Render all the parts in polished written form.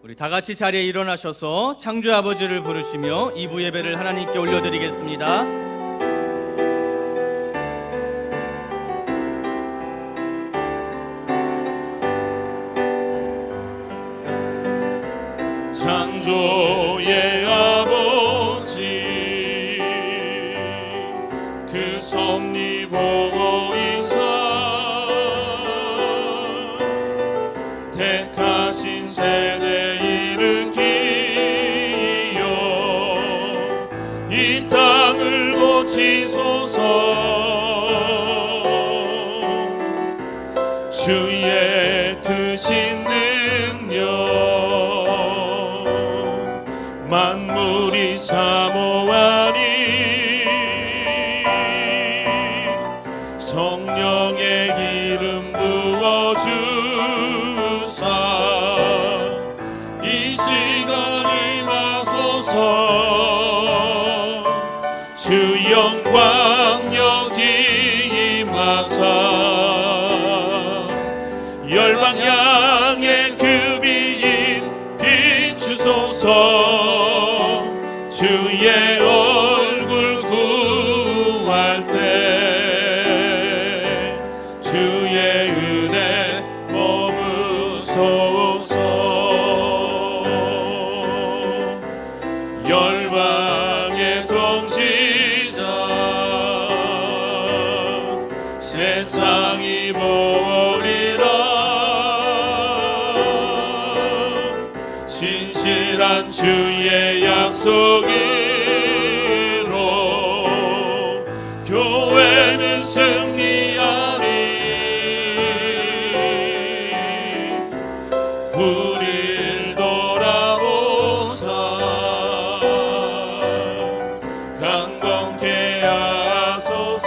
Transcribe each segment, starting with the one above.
우리 다 같이 자리에 일어나셔서 창조 아버지를 부르시며 2부 예배를 하나님께 올려드리겠습니다. 창조의 아버지 그 섭리보이사 택하신 세대 일으키여 이 땅을 고치소서. 주의 크신 능력 만물이 사모하니 성령의 기름 부어주사 이 시간에 와소서. 주 영광 여기 임하사 열방 향해 그 빛 비추소서. 주의 얼굴 구할 때 주의 은혜 머무소서. 열방의 통치자 세상이 보리라. 신실한 주의 약속으로 교회는 승리하리. 우릴 돌아보사 강건케 하소서.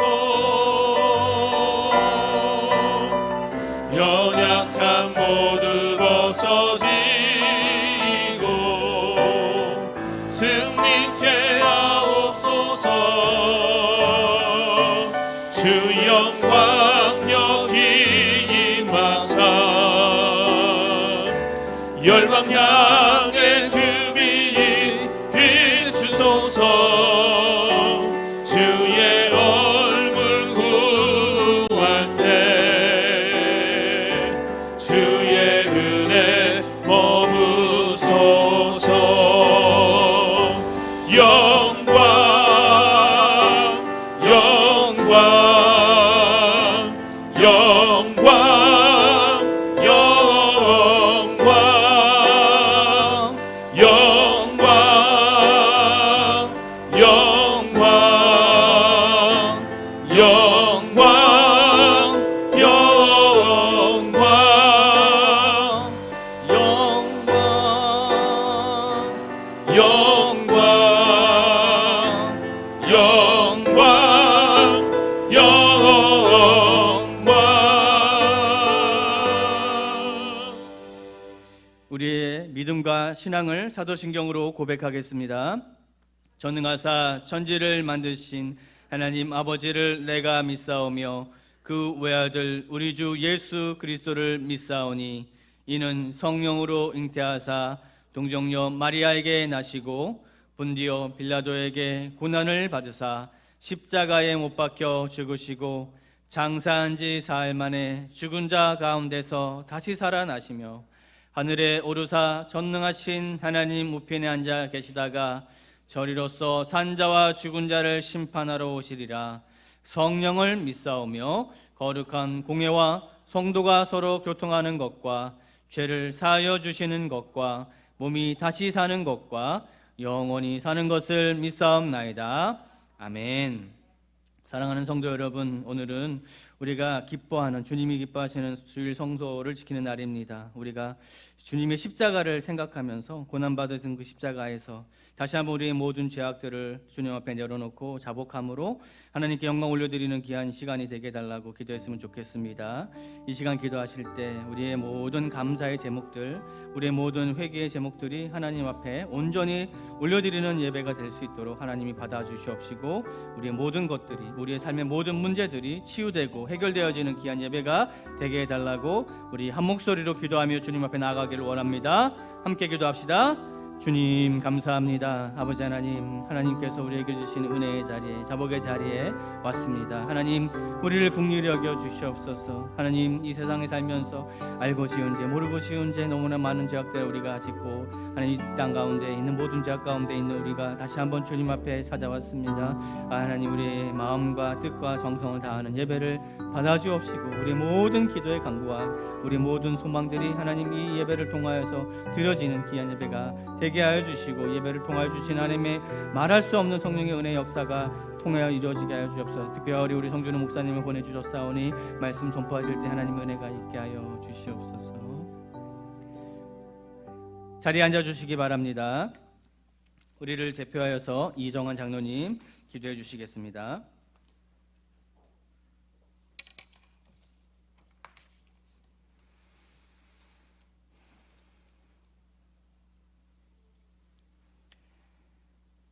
연약한 모두 벗어지고 승리케 하옵소서. 주 영광 여기 임하사 열방 향해 그 빛 비추소서. 주의 얼굴 구할 때 주의 은혜 머무소서. 영광 영광 영광 영광 영광 영광 영광 영광 영광 영광 영광. 우리의 믿음과 신앙을 사도신경으로 고백하겠습니다. 전능하사 천지를 만드신 하나님 아버지를 내가 믿사오며 그 외아들 우리 주 예수 그리스도를 믿사오니 이는 성령으로 잉태하사 동정녀 마리아에게 나시고 본디오 빌라도에게 고난을 받으사 십자가에 못 박혀 죽으시고 장사한 지 사흘 만에 죽은 자 가운데서 다시 살아나시며 하늘에 오르사 전능하신 하나님 우편에 앉아 계시다가 저리로서 산자와 죽은 자를 심판하러 오시리라. 성령을 믿사오며 거룩한 공회와 성도가 서로 교통하는 것과 죄를 사하여 주시는 것과 몸이 다시 사는 것과 영원히 사는 것을 믿사옵나이다. 아멘. 사랑하는 성도 여러분, 오늘은 우리가 기뻐하는, 주님이 기뻐하시는 주일 성도를 지키는 날입니다. 우리가 주님의 십자가를 생각하면서 고난받으신 그 십자가에서 다시 한번 우리의 모든 죄악들을 주님 앞에 내려놓고 자복함으로 하나님께 영광 올려드리는 귀한 시간이 되게 해달라고 기도했으면 좋겠습니다. 이 시간 기도하실 때 우리의 모든 감사의 제목들, 우리의 모든 회개의 제목들이 하나님 앞에 온전히 올려드리는 예배가 될 수 있도록 하나님이 받아주시옵시고 우리의 모든 것들이, 우리의 삶의 모든 문제들이 치유되고 해결되어지는 귀한 예배가 되게 해달라고 우리 한 목소리로 기도하며 주님 앞에 나아가기를 되기를 원합니다. 함께 기도합시다. 주님 감사합니다. 아버지 하나님, 하나님께서 우리에게 주신 은혜의 자리에, 자복의 자리에 왔습니다. 하나님, 우리를 긍휼히 여겨 주시옵소서. 하나님, 이 세상에 살면서 알고 지은 죄, 모르고 지은 죄 너무나 많은 죄악들을 우리가 짓고, 하나님, 이 땅 가운데 있는 모든 죄악 가운데 있는 우리가 다시 한번 주님 앞에 찾아왔습니다. 하나님, 우리의 마음과 뜻과 정성을 다하는 예배를 받아주옵시고, 우리 모든 기도의 간구와 우리 모든 소망들이 하나님 이 예배를 통하여서 드려지는 귀한 예배가 되게 하여 주시고, 예배를 통하여 주신 하나님의 말할 수 없는 성령의 은혜 역사가 통하여 이루어지게 하여 주옵소서. 특별히 우리 성준호 목사님을 보내주셨사오니 말씀 선포하실 때 하나님의 은혜가 있게 하여 주시옵소서. 자리에 앉아주시기 바랍니다. 우리를 대표하여서 이정환 장로님 기도해 주시겠습니다.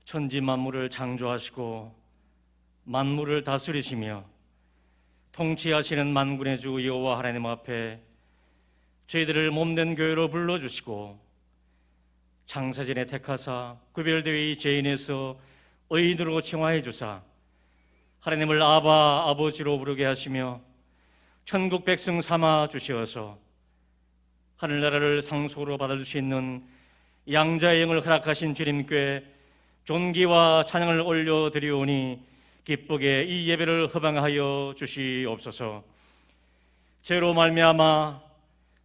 천지 만물을 창조하시고 만물을 다스리시며 통치하시는 만군의 주 여호와 하나님 앞에 저희들을 몸된 교회로 불러주시고 창세전에 택하사 구별되어 이 죄인에서 의인으로 칭하여 주사 하나님을 아바 아버지로 부르게 하시며 천국 백성 삼아 주시어서 하늘나라를 상속으로 받을 수 있는 양자의 영을 허락하신 주님께 존귀와 찬양을 올려드리오니 기쁘게 이 예배를 허방하여 주시옵소서. 죄로 말미암아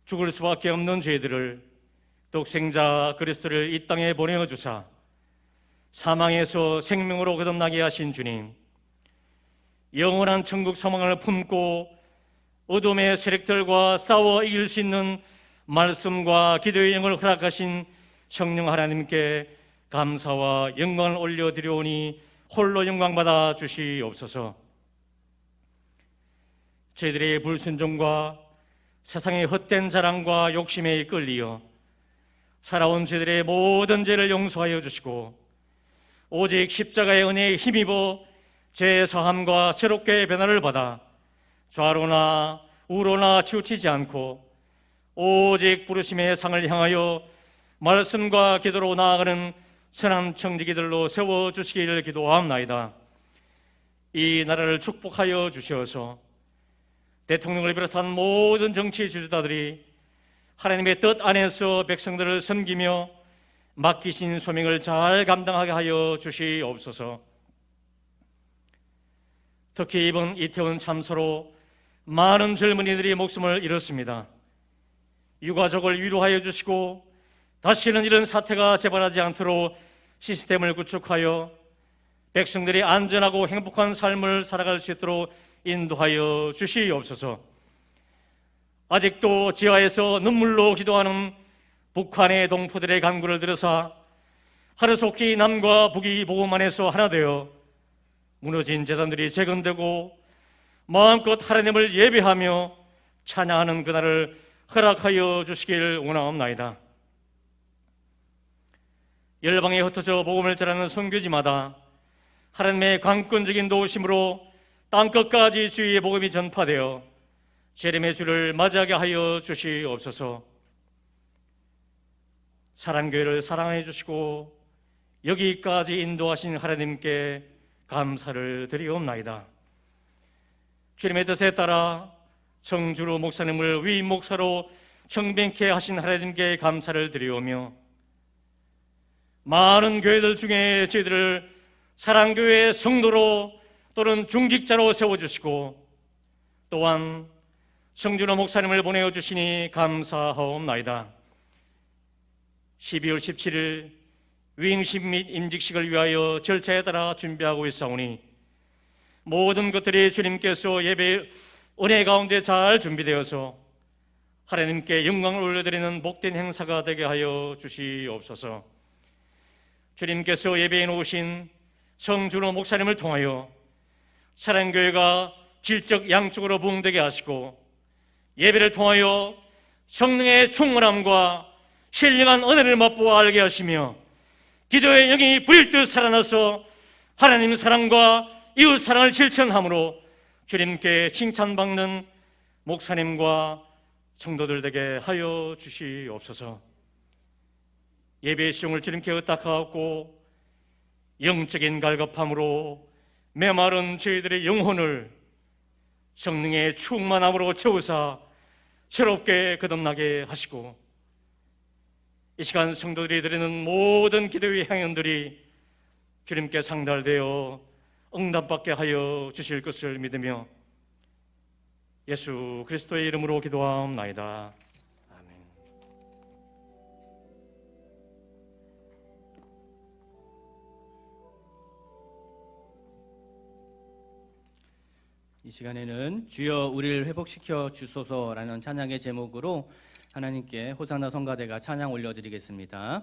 죽을 수밖에 없는 죄들을 독생자 그리스도를 이 땅에 보내어 주사 사망에서 생명으로 거듭나게 하신 주님, 영원한 천국 소망을 품고 어둠의 세력들과 싸워 이길 수 있는 말씀과 기도의 영을 허락하신 성령 하나님께 감사와 영광을 올려드리오니 홀로 영광받아 주시옵소서. 저희들의 불순종과 세상의 헛된 자랑과 욕심에 이끌리어 살아온 저희들의 모든 죄를 용서하여 주시고 오직 십자가의 은혜에 힘입어 죄 사함과 새롭게 변화를 받아 좌로나 우로나 치우치지 않고 오직 부르심의 상을 향하여 말씀과 기도로 나아가는 선한 청지기들로 세워주시기를 기도하옵나이다. 이 나라를 축복하여 주시어서 대통령을 비롯한 모든 정치 지도자들이 하나님의 뜻 안에서 백성들을 섬기며 맡기신 소명을 잘 감당하게 하여 주시옵소서. 특히 이번 이태원 참사로 많은 젊은이들이 목숨을 잃었습니다. 유가족을 위로하여 주시고 다시는 이런 사태가 재발하지 않도록 시스템을 구축하여 백성들이 안전하고 행복한 삶을 살아갈 수 있도록 인도하여 주시옵소서. 아직도 지하에서 눈물로 기도하는 북한의 동포들의 간구를 들어서 하루속히 남과 북이 보험 안에서 하나 되어 무너진 재단들이 재건되고 마음껏 하나님을 예배하며 찬양하는 그날을 허락하여 주시길 원하옵나이다. 열방에 흩어져 복음을 전하는 선교지마다 하나님의 강권적인 도우심으로 땅끝까지 주의 복음이 전파되어 재림의 주를 맞이하게 하여 주시옵소서. 사랑교회를 사랑해 주시고 여기까지 인도하신 하나님께 감사를 드리옵나이다. 주님의 뜻에 따라 성준호 목사님을 위임 목사로 청빙케 하신 하나님께 감사를 드리오며 많은 교회들 중에 저희들을 사랑교회의 성도로 또는 중직자로 세워주시고 또한 성준호 목사님을 보내어 주시니 감사하옵나이다. 12월 17일 위임식 및 임직식을 위하여 절차에 따라 준비하고 있사오니 모든 것들이 주님께서 예배 은혜 가운데 잘 준비되어서 하나님께 영광을 올려드리는 복된 행사가 되게 하여 주시옵소서. 주님께서 예배에 놓으신 성준호 목사님을 통하여 사랑교회가 질적 양적으로 부흥되게 하시고 예배를 통하여 성령의 충만함과 신령한 은혜를 맛보아 알게 하시며 기도의 영이 불일 살아나서 하나님 사랑과 이웃 사랑을 실천함으로 주님께 칭찬받는 목사님과 성도들 되게 하여 주시옵소서. 예배의 시용을 주님께 의탁하옵고 영적인 갈급함으로 메마른 저희들의 영혼을 성령의 충만함으로 채우사 새롭게 거듭나게 하시고, 이 시간 성도들이 드리는 모든 기도의 향연들이 주님께 상달되어 응답받게 하여 주실 것을 믿으며 예수 그리스도의 이름으로 기도하옵나이다. 아멘. 이 시간에는 주여 우리를 회복시켜 주소서라는 찬양의 제목으로 하나님께 호산나 성가대가 찬양 올려드리겠습니다.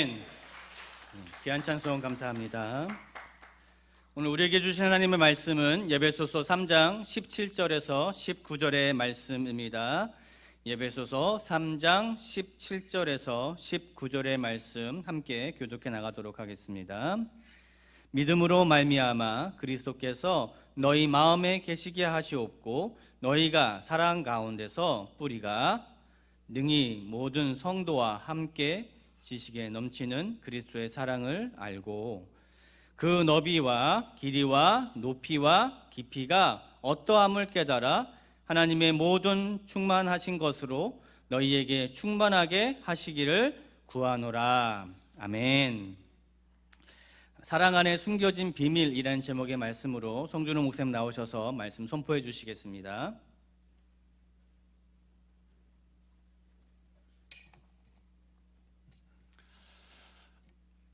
아멘. 귀한 찬송 감사합니다. 오늘 우리에게 주신 하나님의 말씀은 에베소서 3장 17절에서 19절의 말씀입니다. 에베소서 3장 17절에서 19절의 말씀 함께 교독해 나가도록 하겠습니다. 믿음으로 말미암아 그리스도께서 너희 마음에 계시게 하시옵고 너희가 사랑 가운데서 뿌리가 능히 모든 성도와 함께 지식에 넘치는 그리스도의 사랑을 알고 그 너비와 길이와 높이와 깊이가 어떠함을 깨달아 하나님의 모든 충만하신 것으로 너희에게 충만하게 하시기를 구하노라. 아멘. 사랑 안에 숨겨진 비밀이라는 제목의 말씀으로 송준호 목사님 나오셔서 말씀 선포해 주시겠습니다.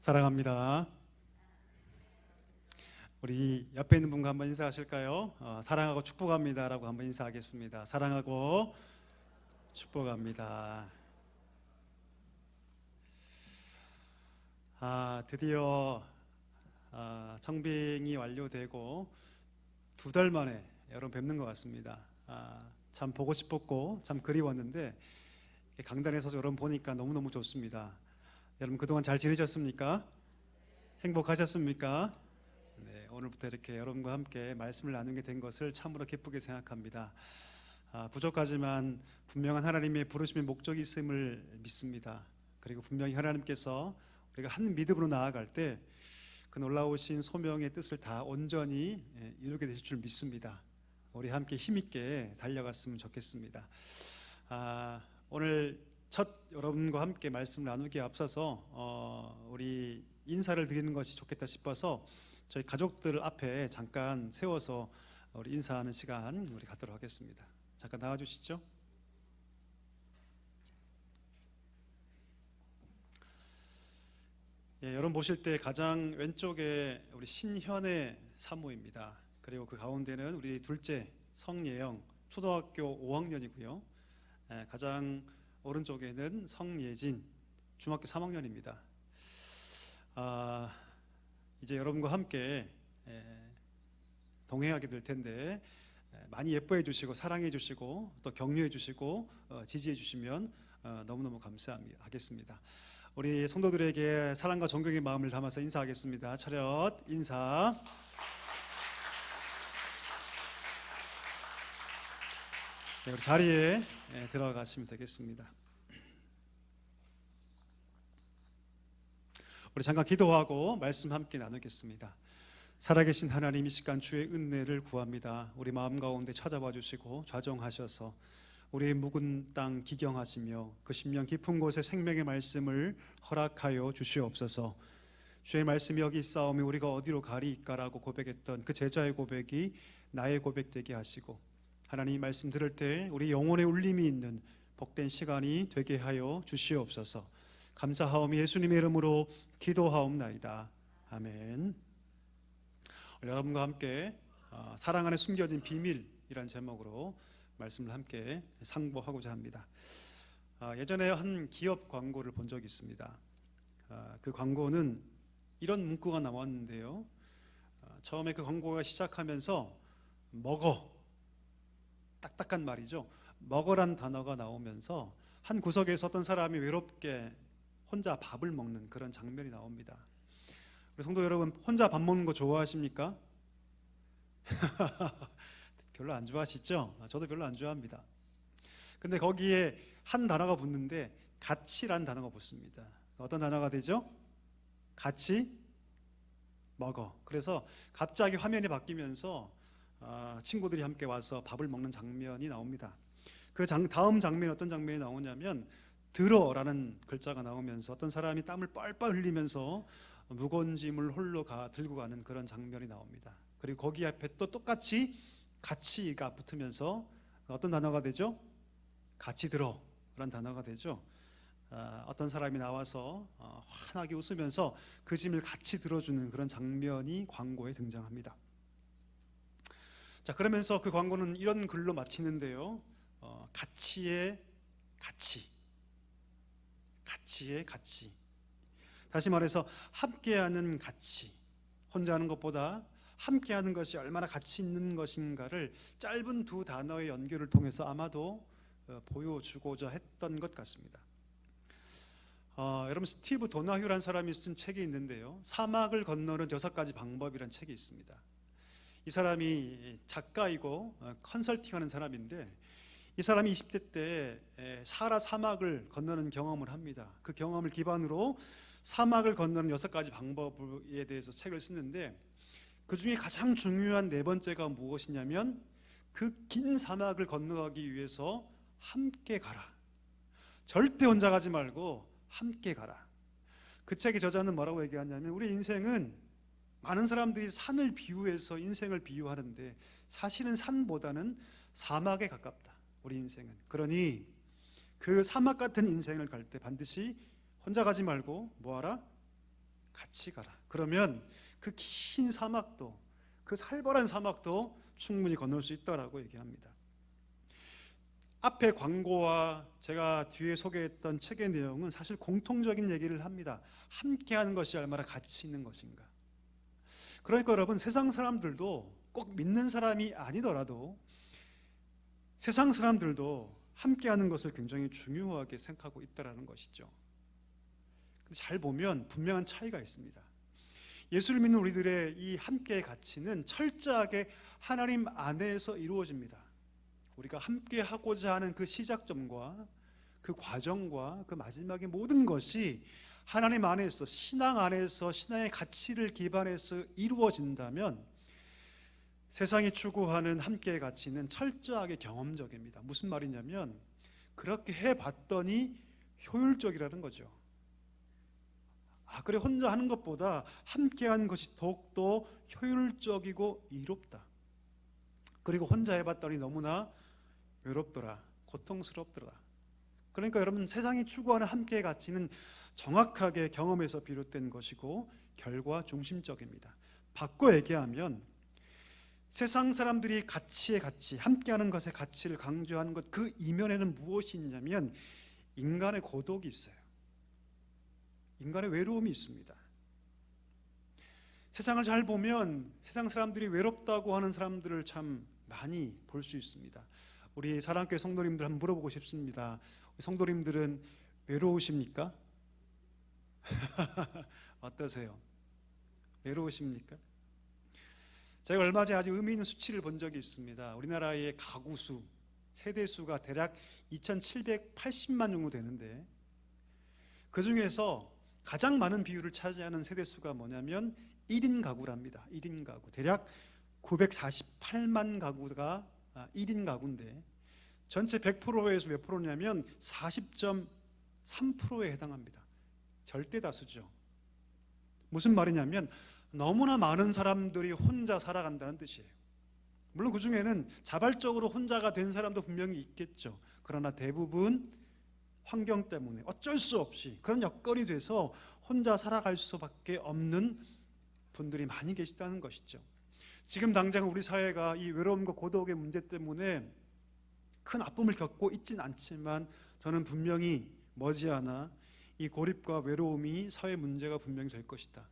사랑합니다. 우리 옆에 있는 분과 한번 인사하실까요? 사랑하고 축복합니다라고 한번 인사하겠습니다. 사랑하고 축복합니다. 드디어 청빙이 완료되고 2달 만에 여러분 뵙는 것 같습니다. 참 보고 싶었고 참 그리웠는데 강단에서 여러분 보니까 너무너무 좋습니다. 여러분 그동안 잘 지내셨습니까? 행복하셨습니까? 네, 오늘부터 이렇게 여러분과 함께 말씀을 나누게 된 것을 참으로 기쁘게 생각합니다. 부족하지만 분명한 하나님의 부르심의 목적이 있음을 믿습니다. 그리고 분명히 하나님께서 우리가 한 믿음으로 나아갈 때 그 놀라우신 소명의 뜻을 다 온전히 이루게 되실 줄 믿습니다. 우리 함께 힘있게 달려갔으면 좋겠습니다. 오늘 첫 여러분과 함께 말씀을 나누기에 앞서서 우리 인사를 드리는 것이 좋겠다 싶어서 저희 가족들 앞에 잠깐 세워서 우리 인사하는 시간 우리 갖도록 하겠습니다. 잠깐 나와주시죠. 여러분 보실 때 가장 왼쪽에 우리 신현의 사모입니다. 그리고 그 가운데는 우리 둘째 성예영 초등학교 5학년이고요. 가장 오른쪽에는 성예진 중학교 3학년입니다. 이제 여러분과 함께 동행하게 될 텐데 많이 예뻐해 주시고 사랑해 주시고 또 격려해 주시고 지지해 주시면 너무너무 감사하겠습니다. 우리 성도들에게 사랑과 존경의 마음을 담아서 인사하겠습니다. 차렷 인사. 네, 우리 자리에 들어가시면 되겠습니다. 우리 잠깐 기도하고 말씀 함께 나누겠습니다. 살아계신 하나님, 이 시간 주의 은혜를 구합니다. 우리 마음 가운데 찾아와 주시고 좌정하셔서 우리의 묵은 땅 기경하시며 그 심령 깊은 곳에 생명의 말씀을 허락하여 주시옵소서. 주의 말씀이 여기 있사오며 우리가 어디로 가리이까라고 고백했던 그 제자의 고백이 나의 고백 되게 하시고 하나님 말씀 들을 때 우리 영혼의 울림이 있는 복된 시간이 되게 하여 주시옵소서. 감사하오며 예수님의 이름으로 기도하옵나이다. 아멘. 여러분과 함께 사랑 안에 숨겨진 비밀이란 제목으로 말씀을 함께 상고하고자 합니다. 예전에 한 기업 광고를 본 적이 있습니다. 그 광고는 이런 문구가 나왔는데요. 처음에 그 광고가 시작하면서 먹어, 딱딱한 말이죠. 먹어란 단어가 나오면서 한 구석에서 어떤 사람이 외롭게 혼자 밥을 먹는 그런 장면이 나옵니다. 우리 성도 여러분, 혼자 밥 먹는 거 좋아하십니까? 별로 안 좋아하시죠? 저도 별로 안 좋아합니다. 근데 거기에 한 단어가 붙는데 같이란 단어가 붙습니다. 어떤 단어가 되죠? 같이 먹어. 그래서 갑자기 화면이 바뀌면서 친구들이 함께 와서 밥을 먹는 장면이 나옵니다. 그 다음 장면이 어떤 장면이 나오냐면 들어라는 글자가 나오면서 어떤 사람이 땀을 뻘뻘 흘리면서 무거운 짐을 홀로 들고 가는 그런 장면이 나옵니다. 그리고 거기 앞에 또 똑같이 같이가 붙으면서 어떤 단어가 되죠? 같이 들어라는 단어가 되죠. 어떤 사람이 나와서 환하게 웃으면서 그 짐을 같이 들어주는 그런 장면이 광고에 등장합니다. 자, 그러면서 그 광고는 이런 글로 마치는데요. 가치의 가치, 가치의 가치. 다시 말해서 함께하는 가치, 혼자 하는 것보다 함께하는 것이 얼마나 가치 있는 것인가를 짧은 두 단어의 연결을 통해서 아마도 보여주고자 했던 것 같습니다. 여러분 스티브 도나휴라는 사람이 쓴 책이 있는데요, 사막을 건너는 6가지 방법이라는 책이 있습니다. 이 사람이 작가이고 컨설팅하는 사람인데, 이 사람이 20대 때 사하라 사막을 건너는 경험을 합니다. 그 경험을 기반으로 사막을 건너는 6가지 방법에 대해서 책을 쓰는데, 그 중에 가장 중요한 4번째가 무엇이냐면 그 긴 사막을 건너가기 위해서 함께 가라. 절대 혼자 가지 말고 함께 가라. 그 책의 저자는 뭐라고 얘기하냐면, 우리 인생은 많은 사람들이 산을 비유해서 인생을 비유하는데 사실은 산보다는 사막에 가깝다, 우리 인생은. 그러니 그 사막 같은 인생을 갈 때 반드시 혼자 가지 말고 뭐하라? 같이 가라. 그러면 그 긴 사막도, 그 살벌한 사막도 충분히 건널 수 있다라고 얘기합니다. 앞에 광고와 제가 뒤에 소개했던 책의 내용은 사실 공통적인 얘기를 합니다. 함께하는 것이 얼마나 가치 있는 것인가. 그러니까 여러분, 세상 사람들도 꼭 믿는 사람이 아니더라도 세상 사람들도 함께하는 것을 굉장히 중요하게 생각하고 있다는 것이죠. 근데 잘 보면 분명한 차이가 있습니다. 예수를 믿는 우리들의 이 함께의 가치는 철저하게 하나님 안에서 이루어집니다. 우리가 함께 하고자 하는 그 시작점과 그 과정과 그 마지막의 모든 것이 하나님 안에서, 신앙 안에서, 신앙의 가치를 기반해서 이루어진다면 세상이 추구하는 함께의 가치는 철저하게 경험적입니다. 무슨 말이냐면, 그렇게 해봤더니 효율적이라는 거죠. 그래, 혼자 하는 것보다 함께하는 것이 더욱더 효율적이고 이롭다. 그리고 혼자 해봤더니 너무나 외롭더라, 고통스럽더라. 그러니까 여러분, 세상이 추구하는 함께의 가치는 정확하게 경험에서 비롯된 것이고 결과 중심적입니다. 바꿔 얘기하면 세상 사람들이 가치의 가치, 함께하는 것의 가치를 강조하는 것, 그 이면에는 무엇이 있냐면 인간의 고독이 있어요. 인간의 외로움이 있습니다. 세상을 잘 보면 세상 사람들이 외롭다고 하는 사람들을 참 많이 볼 수 있습니다. 우리 사랑교회 성도님들 한번 물어보고 싶습니다. 성도님들은 외로우십니까? 어떠세요? 외로우십니까? 제가 얼마 전에 아주 의미 있는 수치를 본 적이 있습니다. 우리나라의 가구수, 세대수가 대략 2,780만 정도 되는데, 그 중에서 가장 많은 비율을 차지하는 세대수가 뭐냐면 1인 가구랍니다. 1인 가구. 대략 948만 가구가 1인 가구인데, 전체 100%에서 몇 프로냐면 40.3%에 해당합니다. 절대 다수죠. 무슨 말이냐면 너무나 많은 사람들이 혼자 살아간다는 뜻이에요. 물론 그 중에는 자발적으로 혼자가 된 사람도 분명히 있겠죠. 그러나 대부분 환경 때문에 어쩔 수 없이 그런 여건이 돼서 혼자 살아갈 수밖에 없는 분들이 많이 계시다는 것이죠. 지금 당장 우리 사회가 이 외로움과 고독의 문제 때문에 큰 아픔을 겪고 있진 않지만, 저는 분명히 머지않아 이 고립과 외로움이 사회 문제가 분명히 될 것이다.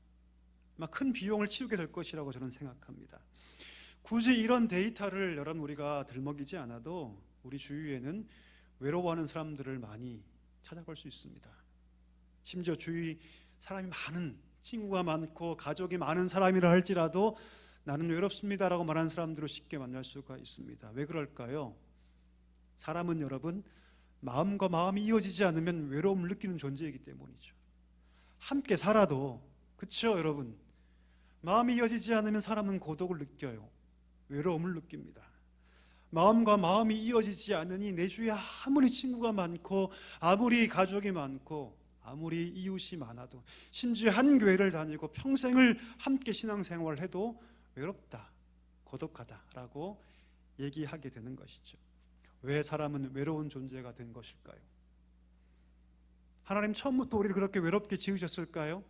아마 큰 비용을 치르게 될 것이라고 저는 생각합니다. 굳이 이런 데이터를 여러분 우리가 들먹이지 않아도 우리 주위에는 외로워하는 사람들을 많이 찾아볼 수 있습니다. 심지어 주위 사람이 많은, 친구가 많고 가족이 많은 사람이라 할지라도 나는 외롭습니다라고 말하는 사람들을 쉽게 만날 수가 있습니다. 왜 그럴까요? 사람은 여러분, 마음과 마음이 이어지지 않으면 외로움을 느끼는 존재이기 때문이죠. 함께 살아도, 그렇죠 여러분? 마음이 이어지지 않으면 사람은 고독을 느껴요. 외로움을 느낍니다. 마음과 마음이 이어지지 않으니 내 주위에 아무리 친구가 많고 아무리 가족이 많고 아무리 이웃이 많아도, 심지어 한 교회를 다니고 평생을 함께 신앙생활을 해도 외롭다, 고독하다라고 얘기하게 되는 것이죠. 왜 사람은 외로운 존재가 된 것일까요? 하나님 처음부터 우리를 그렇게 외롭게 지으셨을까요?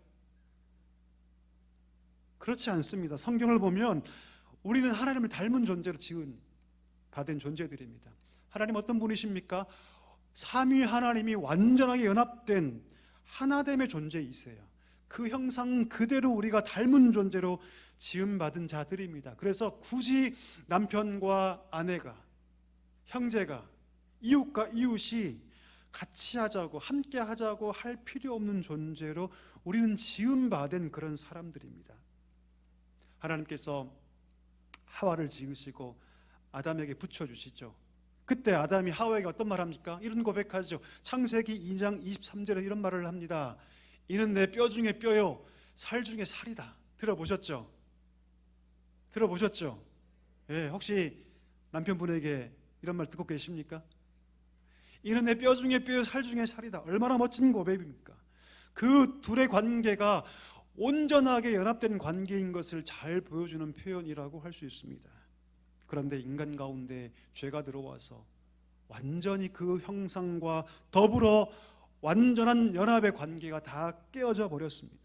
그렇지 않습니다. 성경을 보면 우리는 하나님을 닮은 존재로 받은 존재들입니다. 하나님 어떤 분이십니까? 삼위 하나님이 완전하게 연합된 하나됨의 존재이세요. 그 형상 그대로 우리가 닮은 존재로 지음받은 자들입니다. 그래서 굳이 남편과 아내가, 형제가, 이웃과 이웃이 같이 하자고, 함께 하자고 할 필요 없는 존재로 우리는 지음받은 그런 사람들입니다. 하나님께서 하와를 지으시고 아담에게 붙여주시죠. 그때 아담이 하와에게 어떤 말 합니까? 이런 고백하죠. 창세기 2장 23절에 이런 말을 합니다. 이는 내 뼈 중에 뼈요 살 중에 살이다. 들어보셨죠? 들어보셨죠? 예, 혹시 남편분에게 이런 말 듣고 계십니까? 이는 내 뼈 중에 뼈요 살 중에 살이다. 얼마나 멋진 고백입니까? 그 둘의 관계가 온전하게 연합된 관계인 것을 잘 보여주는 표현이라고 할 수 있습니다. 그런데 인간 가운데 죄가 들어와서 완전히 그 형상과 더불어 완전한 연합의 관계가 다 깨어져 버렸습니다.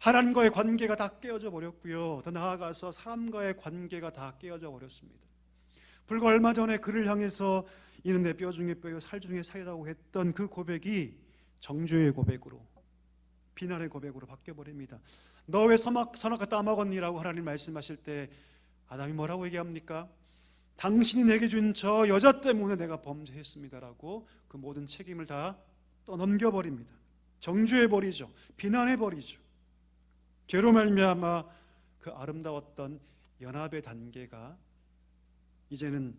하나님과의 관계가 다 깨어져 버렸고요. 더 나아가서 사람과의 관계가 다 깨어져 버렸습니다. 불과 얼마 전에 그를 향해서 이는 내 뼈 중에 뼈요 살 중에 살이라고 했던 그 고백이 정죄의 고백으로, 비난의 고백으로 바뀌어버립니다. 너 왜 선악과 따먹었니라고 하나님 말씀하실 때 아담이 뭐라고 얘기합니까? 당신이 내게 준 저 여자 때문에 내가 범죄했습니다라고 그 모든 책임을 다 떠넘겨버립니다. 정죄해버리죠. 비난해버리죠. 죄로 말미암아 그 아름다웠던 연합의 단계가 이제는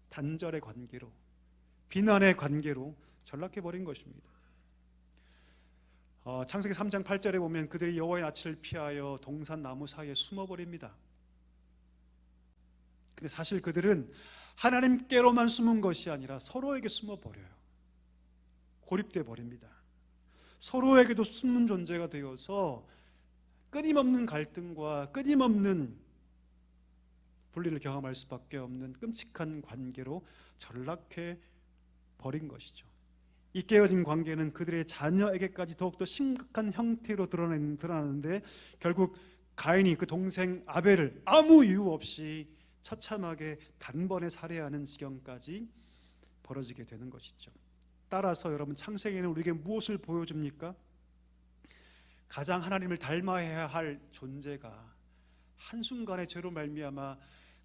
단절의 관계로, 비난의 관계로 전락해버린 것입니다. 창세기 3장 8절에 보면 그들이 여호와의 낯을 피하여 동산 나무 사이에 숨어버립니다. 근데 사실 그들은 하나님께로만 숨은 것이 아니라 서로에게 숨어버려요. 고립돼 버립니다. 서로에게도 숨는 존재가 되어서 끊임없는 갈등과 끊임없는 분리를 경험할 수밖에 없는 끔찍한 관계로 전락해 버린 것이죠. 이 깨어진 관계는 그들의 자녀에게까지 더욱더 심각한 형태로 드러나는데 결국 가인이 그 동생 아벨을 아무 이유 없이 처참하게 단번에 살해하는 지경까지 벌어지게 되는 것이죠. 따라서 여러분, 창세기는 우리에게 무엇을 보여줍니까? 가장 하나님을 닮아야 할 존재가 한순간의 죄로 말미암아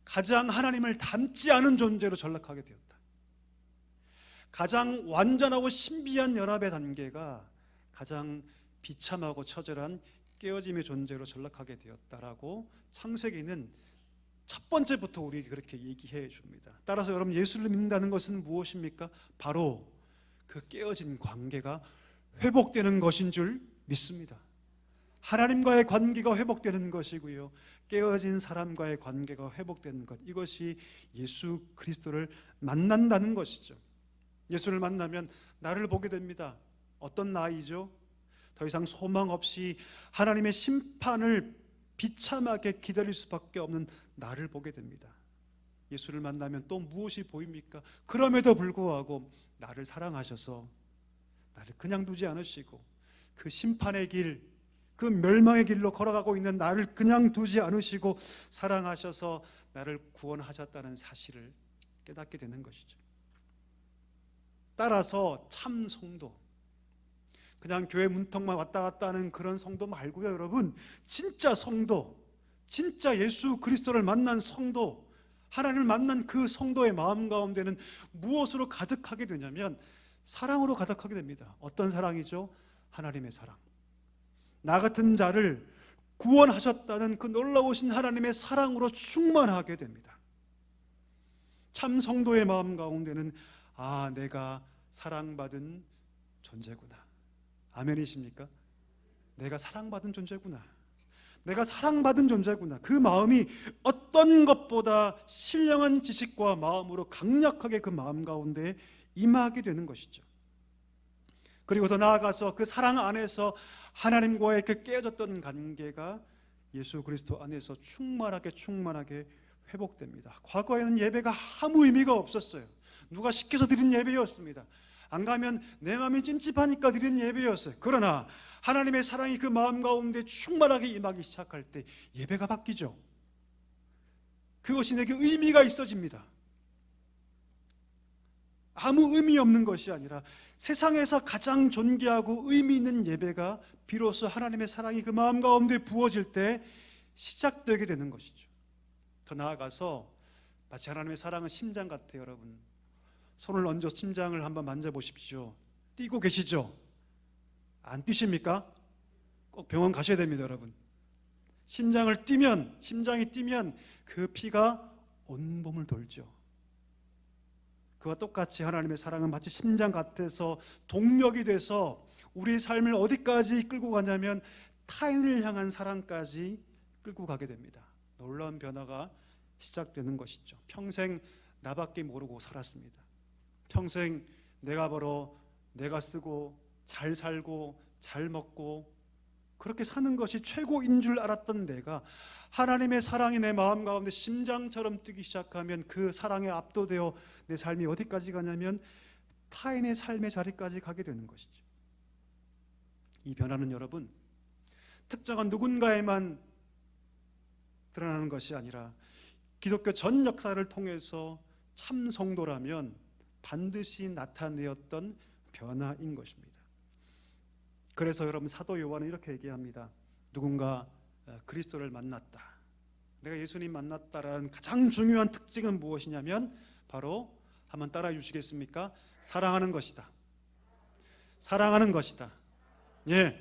가장 하나님을 닮지 않은 존재로 전락하게 되었다. 가장 완전하고 신비한 연합의 단계가 가장 비참하고 처절한 깨어짐의 존재로 전락하게 되었다라고 창세기는 첫 번째부터 우리에게 그렇게 얘기해 줍니다. 따라서 여러분, 예수를 믿는다는 것은 무엇입니까? 바로 그 깨어진 관계가 회복되는 것인 줄 믿습니다. 하나님과의 관계가 회복되는 것이고요, 깨어진 사람과의 관계가 회복되는 것, 이것이 예수 그리스도를 만난다는 것이죠. 예수를 만나면 나를 보게 됩니다. 어떤 나이죠? 더 이상 소망 없이 하나님의 심판을 비참하게 기다릴 수밖에 없는 나를 보게 됩니다. 예수를 만나면 또 무엇이 보입니까? 그럼에도 불구하고 나를 사랑하셔서 나를 그냥 두지 않으시고 그 심판의 길, 그 멸망의 길로 걸어가고 있는 나를 그냥 두지 않으시고 사랑하셔서 나를 구원하셨다는 사실을 깨닫게 되는 것이죠. 따라서 참 성도, 그냥 교회 문턱만 왔다 갔다 하는 그런 성도 말고요, 여러분, 진짜 성도, 진짜 예수 그리스도를 만난 성도, 하나님을 만난 그 성도의 마음 가운데는 무엇으로 가득하게 되냐면 사랑으로 가득하게 됩니다. 어떤 사랑이죠? 하나님의 사랑. 나 같은 자를 구원하셨다는 그 놀라우신 하나님의 사랑으로 충만하게 됩니다. 참 성도의 마음 가운데는 내가 사랑받은 존재구나. 아멘이십니까? 내가 사랑받은 존재구나. 내가 사랑받은 존재구나. 그 마음이 어떤 것보다 신령한 지식과 마음으로 강력하게 그 마음 가운데 임하게 되는 것이죠. 그리고 더 나아가서 그 사랑 안에서 하나님과의 그 깨어졌던 관계가 예수 그리스도 안에서 충만하게 회복됩니다. 과거에는 예배가 아무 의미가 없었어요. 누가 시켜서 드린 예배였습니다. 안 가면 내 마음이 찜찜하니까 드린 예배였어요. 그러나 하나님의 사랑이 그 마음 가운데 충만하게 임하기 시작할 때 예배가 바뀌죠. 그것이 내게 의미가 있어집니다. 아무 의미 없는 것이 아니라 세상에서 가장 존귀하고 의미 있는 예배가 비로소 하나님의 사랑이 그 마음 가운데 부어질 때 시작되게 되는 것이죠. 더 나아가서 마치 하나님의 사랑은 심장 같아요. 여러분, 손을 얹어 심장을 한번 만져보십시오. 뛰고 계시죠? 안 뛰십니까? 꼭 병원 가셔야 됩니다. 여러분, 심장이 뛰면 그 피가 온몸을 돌죠. 그와 똑같이 하나님의 사랑은 마치 심장 같아서 동력이 돼서 우리의 삶을 어디까지 끌고 가냐면 타인을 향한 사랑까지 끌고 가게 됩니다. 놀라운 변화가 시작되는 것이죠. 평생 나밖에 모르고 살았습니다. 평생 내가 벌어 내가 쓰고 잘 살고 잘 먹고 그렇게 사는 것이 최고인 줄 알았던 내가 하나님의 사랑이 내 마음 가운데 심장처럼 뛰기 시작하면 그 사랑에 압도되어 내 삶이 어디까지 가냐면 타인의 삶의 자리까지 가게 되는 것이죠. 이 변화는 여러분, 특정한 누군가에만 드러나는 것이 아니라 기독교 전 역사를 통해서 참 성도라면 반드시 나타내었던 변화인 것입니다. 그래서 여러분, 사도 요한은 이렇게 얘기합니다. 누군가 그리스도를 만났다, 내가 예수님 만났다라는 가장 중요한 특징은 무엇이냐면 바로, 한번 따라해 주시겠습니까? 사랑하는 것이다. 사랑하는 것이다. 예,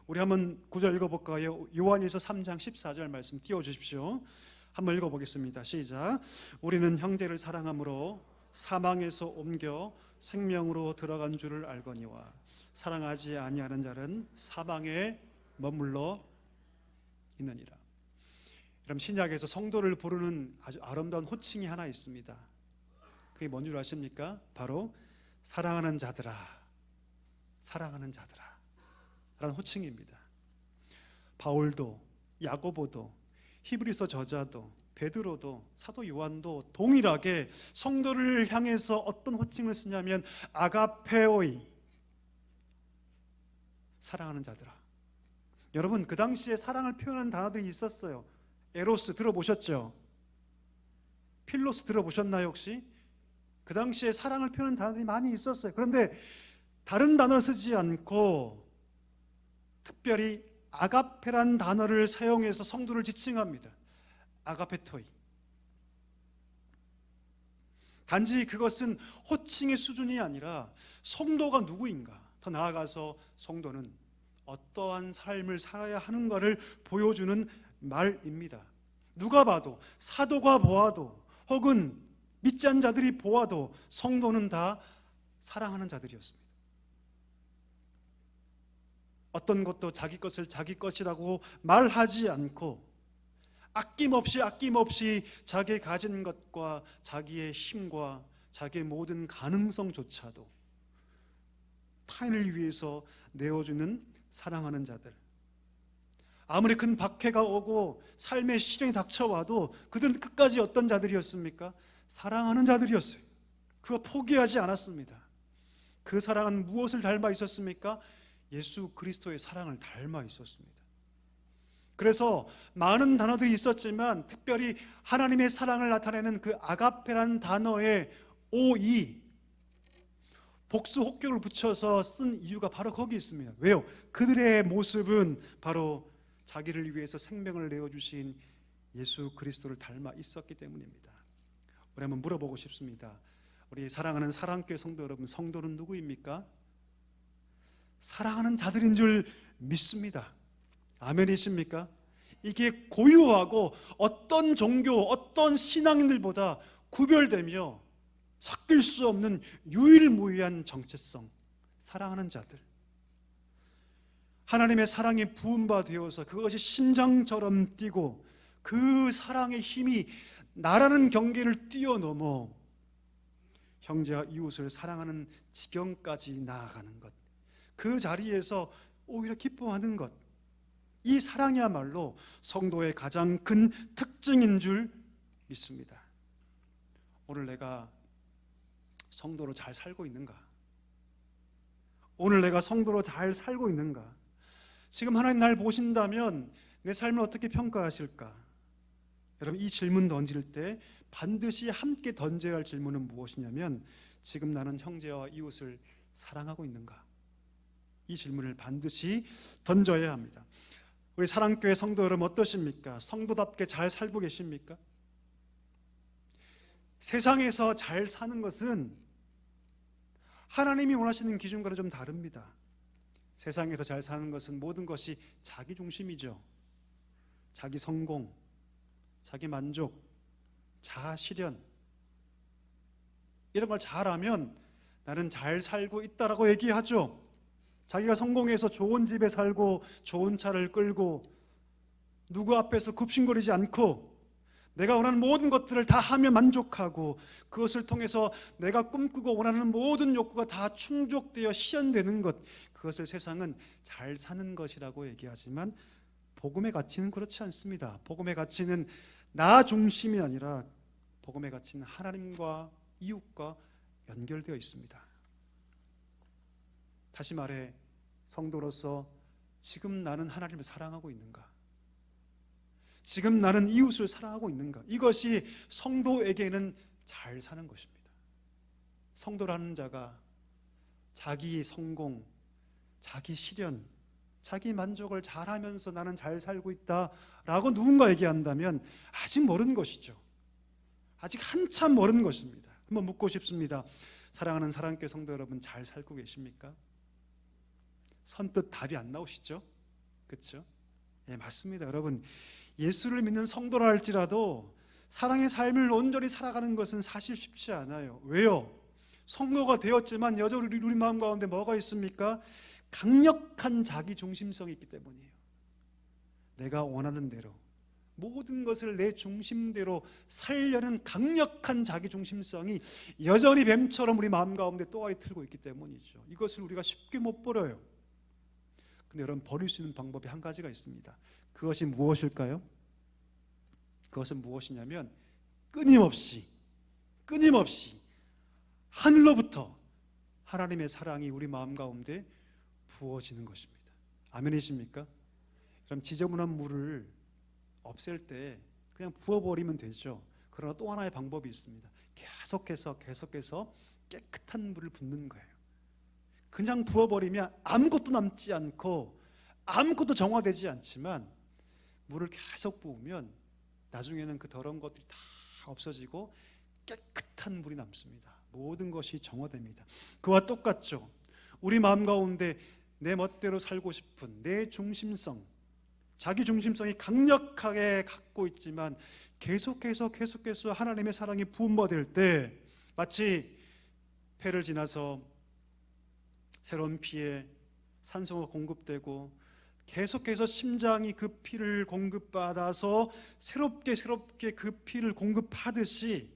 우리 한번 구절 읽어볼까요? 요한일서 3장 14절 말씀 띄워주십시오. 한번 읽어보겠습니다. 시작. 우리는 형제를 사랑함으로 사망에서 옮겨 생명으로 들어간 줄을 알거니와 사랑하지 아니하는 자는 사망에 머물러 있느니라. 여러분, 신약에서 성도를 부르는 아주 아름다운 호칭이 하나 있습니다. 그게 뭔 줄 아십니까? 바로 사랑하는 자들아, 사랑하는 자들아 라는 호칭입니다. 바울도, 야고보도, 히브리서 저자도, 베드로도, 사도 요한도 동일하게 성도를 향해서 어떤 호칭을 쓰냐면 아가페오이, 사랑하는 자들아. 여러분, 그 당시에 사랑을 표현하는 단어들이 있었어요. 에로스 들어보셨죠? 필로스 들어보셨나요 혹시? 그 당시에 사랑을 표현하는 단어들이 많이 있었어요. 그런데 다른 단어 쓰지 않고 특별히 아가페란 단어를 사용해서 성도를 지칭합니다. 아가페토이. 단지 그것은 호칭의 수준이 아니라 성도가 누구인가, 더 나아가서 성도는 어떠한 삶을 살아야 하는가를 보여주는 말입니다. 누가 봐도, 사도가 보아도, 혹은 믿지 않는 자들이 보아도 성도는 다 사랑하는 자들이었습니다. 어떤 것도 자기 것을 자기 것이라고 말하지 않고 아낌없이 자기 가진 것과 자기의 힘과 자기의 모든 가능성조차도 타인을 위해서 내어주는 사랑하는 자들. 아무리 큰 박해가 오고 삶의 시련이 닥쳐와도 그들은 끝까지 어떤 자들이었습니까? 사랑하는 자들이었어요. 그거 포기하지 않았습니다. 그 사랑은 무엇을 닮아 있었습니까? 예수 그리스도의 사랑을 닮아 있었습니다. 그래서 많은 단어들이 있었지만 특별히 하나님의 사랑을 나타내는 그 아가페라는 단어에 오이, 복수 혹격을 붙여서 쓴 이유가 바로 거기 있습니다. 왜요? 그들의 모습은 바로 자기를 위해서 생명을 내어주신 예수 그리스도를 닮아 있었기 때문입니다. 우리 한번 물어보고 싶습니다. 우리 사랑하는 사랑교회 성도 여러분, 성도는 누구입니까? 사랑하는 자들인 줄 믿습니다. 아멘이십니까? 이게 고유하고 어떤 종교, 어떤 신앙인들보다 구별되며 섞일 수 없는 유일무이한 정체성, 사랑하는 자들. 하나님의 사랑이 부은 바 되어서 그것이 심장처럼 뛰고 그 사랑의 힘이 나라는 경계를 뛰어넘어 형제와 이웃을 사랑하는 지경까지 나아가는 것, 그 자리에서 오히려 기뻐하는 것, 이 사랑이야말로 성도의 가장 큰 특징인 줄 믿습니다. 오늘 내가 성도로 잘 살고 있는가? 오늘 내가 성도로 잘 살고 있는가? 지금 하나님 날 보신다면 내 삶을 어떻게 평가하실까? 여러분, 이 질문 던질 때 반드시 함께 던져야 할 질문은 무엇이냐면 지금 나는 형제와 이웃을 사랑하고 있는가? 이 질문을 반드시 던져야 합니다. 우리 사랑교회 성도 여러분 어떠십니까? 성도답게 잘 살고 계십니까? 세상에서 잘 사는 것은 하나님이 원하시는 기준과는 좀 다릅니다. 세상에서 잘 사는 것은 모든 것이 자기 중심이죠. 자기 성공, 자기 만족, 자아 실현, 이런 걸 잘하면 나는 잘 살고 있다라고 얘기하죠. 자기가 성공해서 좋은 집에 살고 좋은 차를 끌고 누구 앞에서 굽신거리지 않고 내가 원하는 모든 것들을 다 하며 만족하고 그것을 통해서 내가 꿈꾸고 원하는 모든 욕구가 다 충족되어 실현되는 것, 그것을 세상은 잘 사는 것이라고 얘기하지만 복음의 가치는 그렇지 않습니다. 복음의 가치는 나 중심이 아니라 복음의 가치는 하나님과 이웃과 연결되어 있습니다. 다시 말해, 성도로서 지금 나는 하나님을 사랑하고 있는가? 지금 나는 이웃을 사랑하고 있는가? 이것이 성도에게는 잘 사는 것입니다. 성도라는 자가 자기 성공, 자기 실현, 자기 만족을 잘하면서 나는 잘 살고 있다라고 누군가 얘기한다면 아직 모르는 것이죠. 아직 한참 모르는 것입니다. 한번 묻고 싶습니다. 사랑하는 사랑교회 성도 여러분, 잘 살고 계십니까? 선뜻 답이 안 나오시죠? 그렇죠? 예, 맞습니다. 여러분, 예수를 믿는 성도라 할지라도 사랑의 삶을 온전히 살아가는 것은 사실 쉽지 않아요. 왜요? 성도가 되었지만 여전히 우리 마음 가운데 뭐가 있습니까? 강력한 자기 중심성이 있기 때문이에요. 내가 원하는 대로 모든 것을 내 중심대로 살려는 강력한 자기 중심성이 여전히 뱀처럼 우리 마음 가운데 또아리 틀고 있기 때문이죠. 이것을 우리가 쉽게 못 버려요. 근데 여러분, 버릴 수 있는 방법이 한 가지가 있습니다. 그것이 무엇일까요? 그것은 무엇이냐면 끊임없이 하늘로부터 하나님의 사랑이 우리 마음 가운데 부어지는 것입니다. 아멘이십니까? 그럼 지저분한 물을 없앨 때 그냥 부어버리면 되죠. 그러나 또 하나의 방법이 있습니다. 계속해서 깨끗한 물을 붓는 거예요. 그냥 부어버리면 아무것도 남지 않고 아무것도 정화되지 않지만 물을 계속 부으면 나중에는 그 더러운 것들이 다 없어지고 깨끗한 물이 남습니다. 모든 것이 정화됩니다. 그와 똑같죠. 우리 마음 가운데 내 멋대로 살고 싶은 내 중심성, 자기 중심성이 강력하게 갖고 있지만 계속해서 하나님의 사랑이 부음받을 때 마치 폐를 지나서 새로운 피에 산소가 공급되고 계속해서 심장이 그 피를 공급받아서 새롭게 그 피를 공급하듯이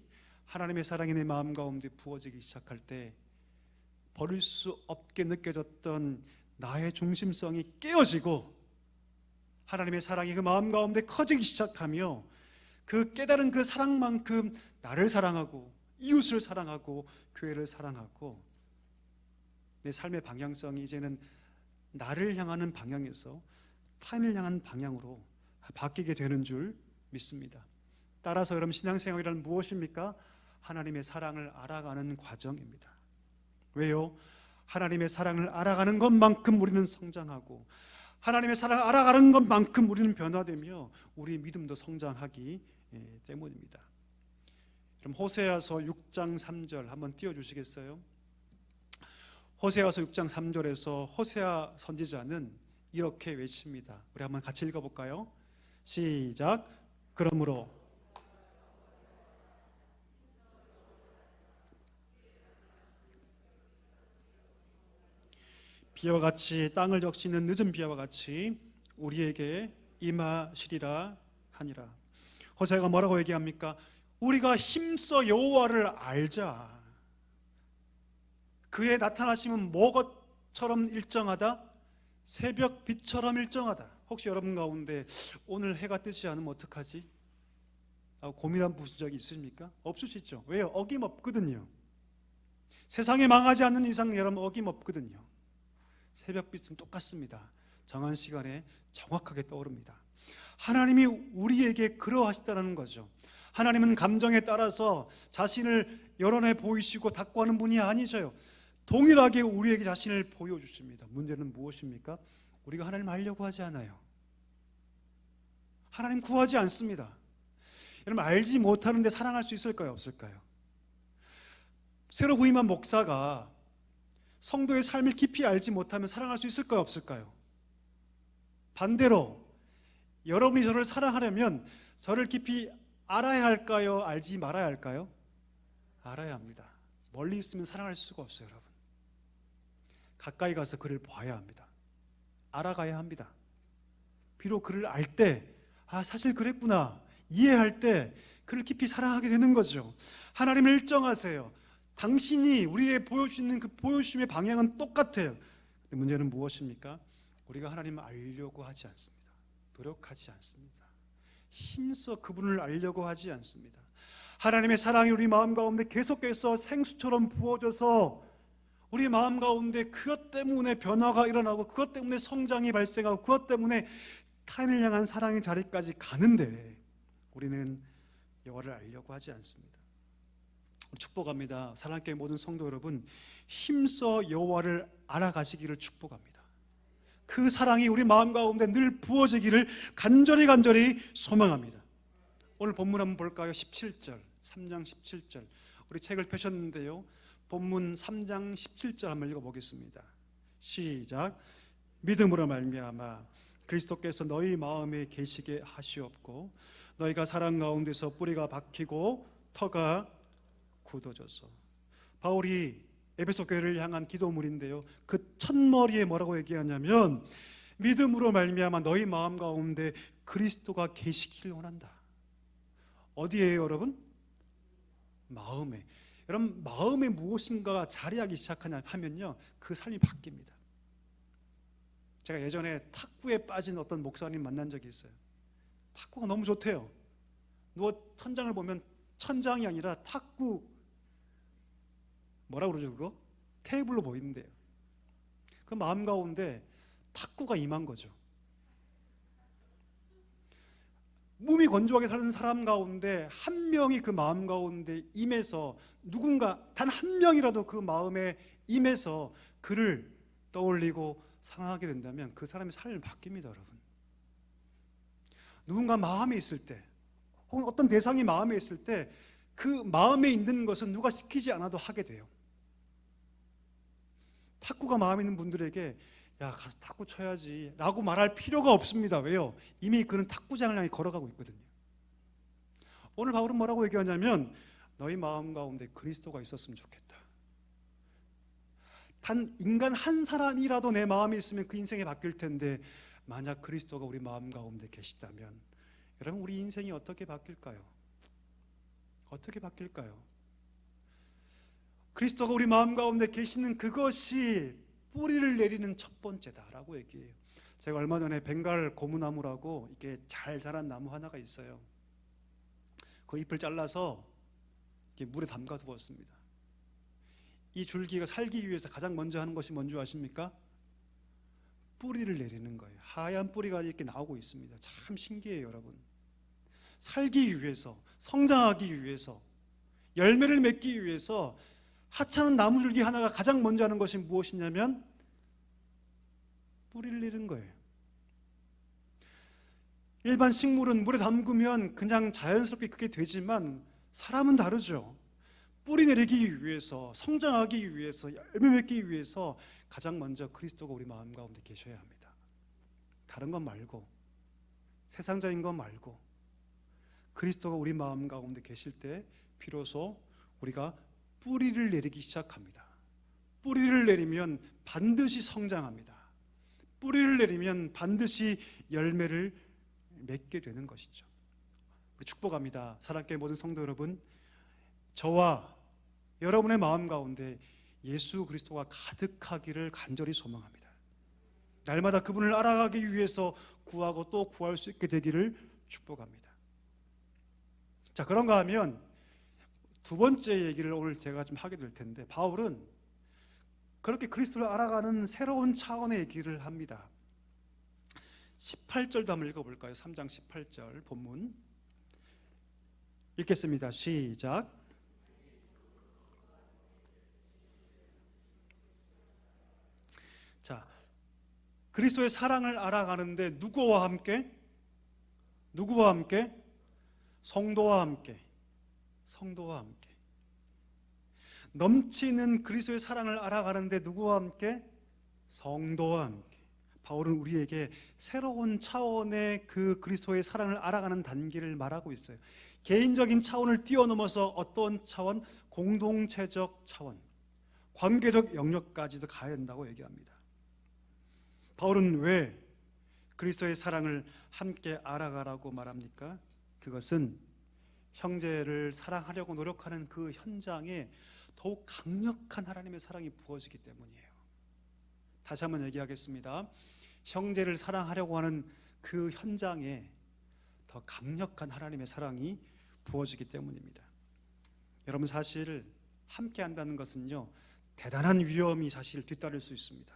하나님의 사랑이 내 마음 가운데 부어지기 시작할 때 버릴 수 없게 느껴졌던 나의 중심성이 깨어지고 하나님의 사랑이 그 마음 가운데 커지기 시작하며 그 깨달은 그 사랑만큼 나를 사랑하고 이웃을 사랑하고 교회를 사랑하고 내 삶의 방향성이 이제는 나를 향하는 방향에서 타인을 향한 방향으로 바뀌게 되는 줄 믿습니다. 따라서 여러분, 신앙생활이란 무엇입니까? 하나님의 사랑을 알아가는 과정입니다. 왜요? 하나님의 사랑을 알아가는 것만큼 우리는 성장하고 하나님의 사랑을 알아가는 것만큼 우리는 변화되며 우리 믿음도 성장하기 때문입니다. 그럼 호세아서 6장 3절 한번 띄워주시겠어요? 호세아서 6장 3절에서 호세아 선지자는 이렇게 외칩니다. 우리 한번 같이 읽어볼까요? 시작. 그러므로 비와 같이 땅을 적시는 늦은 비와 같이 우리에게 임하시리라 하니라. 호세아가 뭐라고 얘기합니까? 우리가 힘써 여호와를 알자. 그의 나타나심은 뭐처럼 일정하다? 새벽 빛처럼 일정하다. 혹시 여러분 가운데 오늘 해가 뜨지 않으면 어떡하지? 고민한 보신 적이 있습니까? 없으시죠? 왜요? 어김없거든요. 세상에 망하지 않는 이상 여러분 어김없거든요. 새벽빛은 똑같습니다. 정한 시간에 정확하게 떠오릅니다. 하나님이 우리에게 그러하시다는 거죠. 하나님은 감정에 따라서 자신을 여론해 보이시고 닥고하는 분이 아니셔요. 동일하게 우리에게 자신을 보여주십니다. 문제는 무엇입니까? 우리가 하나님 알려고 하지 않아요. 하나님 구하지 않습니다. 여러분, 알지 못하는데 사랑할 수 있을까요? 없을까요? 새로 부임한 목사가 성도의 삶을 깊이 알지 못하면 사랑할 수 있을까요? 없을까요? 반대로 여러분이 저를 사랑하려면 저를 깊이 알아야 할까요? 알지 말아야 할까요? 알아야 합니다. 멀리 있으면 사랑할 수가 없어요, 여러분. 가까이 가서 그를 봐야 합니다. 알아가야 합니다. 비록 그를 알 때, 사실 그랬구나, 이해할 때 그를 깊이 사랑하게 되는 거죠. 하나님을 일정하세요. 당신이 우리에게 보여주시는 그 보여주심의 방향은 똑같아요. 근데 문제는 무엇입니까? 우리가 하나님을 알려고 하지 않습니다. 노력하지 않습니다. 힘써 그분을 알려고 하지 않습니다. 하나님의 사랑이 우리 마음 가운데 계속해서 생수처럼 부어져서 우리 마음 가운데 그것 때문에 변화가 일어나고 그것 때문에 성장이 발생하고 그것 때문에 타인을 향한 사랑의 자리까지 가는데 우리는 여호와를 알려고 하지 않습니다. 축복합니다. 사랑교회 모든 성도 여러분, 힘써 여호와를 알아가시기를 축복합니다. 그 사랑이 우리 마음 가운데 늘 부어지기를 간절히 소망합니다. 오늘 본문 한번 볼까요? 17절, 3장 17절. 우리 책을 펴셨는데요, 본문 3장 17절 한번 읽어보겠습니다. 시작. 믿음으로 말미암아 그리스도께서 너희 마음에 계시게 하시옵고 너희가 사랑 가운데서 뿌리가 박히고 터가 굳어져서. 바울이 에베소 교회를 향한 기도문인데요, 그 첫머리에 뭐라고 얘기하냐면 믿음으로 말미암아 너희 마음 가운데 그리스도가 계시기를 원한다. 어디에요, 여러분? 마음에. 여러분, 마음에 무엇인가가 자리하기 시작하면요, 그 삶이 바뀝니다. 제가 예전에 탁구에 빠진 어떤 목사님 만난 적이 있어요. 탁구가 너무 좋대요. 누워 천장을 보면 천장이 아니라 탁구, 뭐라 그러죠 그거? 테이블로 보이는데요. 그 마음 가운데 탁구가 임한 거죠. 몸이 건조하게 사는 사람 가운데 한 명이 그 마음 가운데 임해서, 누군가 단 한 명이라도 그 마음에 임해서 그를 떠올리고 사랑하게 된다면 그 사람의 삶이 바뀝니다, 여러분. 누군가 마음에 있을 때, 혹은 어떤 대상이 마음에 있을 때 그 마음에 있는 것은 누가 시키지 않아도 하게 돼요. 탁구가 마음에 있는 분들에게 야, 가서 탁구 쳐야지 라고 말할 필요가 없습니다. 왜요? 이미 그는 탁구장을 향해 걸어가고 있거든요. 오늘 바울은 뭐라고 얘기하냐면 너희 마음 가운데 그리스도가 있었으면 좋겠다. 단 인간 한 사람이라도 내 마음에 있으면 그 인생이 바뀔 텐데, 만약 그리스도가 우리 마음 가운데 계시다면 여러분, 우리 인생이 어떻게 바뀔까요? 어떻게 바뀔까요? 그리스도가 우리 마음 가운데 계시는 그것이 뿌리를 내리는 첫 번째다라고 얘기해요. 제가 얼마 전에 벵갈 고무나무라고 이게 잘 자란 나무 하나가 있어요. 그 잎을 잘라서 이렇게 물에 담가 두었습니다. 이 줄기가 살기 위해서 가장 먼저 하는 것이 뭔지 아십니까? 뿌리를 내리는 거예요. 하얀 뿌리가 이렇게 나오고 있습니다. 참 신기해요, 여러분. 살기 위해서, 성장하기 위해서, 열매를 맺기 위해서 하찮은 나무줄기 하나가 가장 먼저 하는 것이 무엇이냐면 뿌리를 내리는 거예요. 일반 식물은 물에 담그면 그냥 자연스럽게 그게 되지만 사람은 다르죠. 뿌리 내리기 위해서, 성장하기 위해서, 열매 맺기 위해서 가장 먼저 그리스도가 우리 마음 가운데 계셔야 합니다. 다른 것 말고, 세상적인 것 말고 그리스도가 우리 마음 가운데 계실 때 비로소 우리가 뿌리를 내리기 시작합니다. 뿌리를 내리면 반드시 성장합니다. 뿌리를 내리면 반드시 열매를 맺게 되는 것이죠. 우리 축복합니다. 사랑교회 모든 성도 여러분, 저와 여러분의 마음 가운데 예수 그리스도가 가득하기를 간절히 소망합니다. 날마다 그분을 알아가기 위해서 구하고 또 구할 수 있게 되기를 축복합니다. 자, 그런가 하면 두 번째 얘기를 오늘 제가 좀 하게 될 텐데, 바울은 그렇게 그리스도를 알아가는 새로운 차원의 얘기를 합니다. 18절도 한번 읽어볼까요? 3장 18절 본문. 읽겠습니다. 시작. 자, 그리스도의 사랑을 알아가는데 누구와 함께? 누구와 함께? 성도와 함께. 성도와 함께. 넘치는 그리스도의 사랑을 알아가는데 누구와 함께? 성도와 함께. 바울은 우리에게 새로운 차원의 그 그리스도의 사랑을 알아가는 단계를 말하고 있어요. 개인적인 차원을 뛰어넘어서 어떤 차원? 공동체적 차원, 관계적 영역까지도 가야 된다고 얘기합니다. 바울은 왜 그리스도의 사랑을 함께 알아가라고 말합니까? 그것은 형제를 사랑하려고 노력하는 그 현장에 더욱 강력한 하나님의 사랑이 부어지기 때문이에요. 다시 한번 얘기하겠습니다. 형제를 사랑하려고 하는 그 현장에 더 강력한 하나님의 사랑이 부어지기 때문입니다. 여러분, 사실 함께 한다는 것은요, 대단한 위험이 사실 뒤따를 수 있습니다.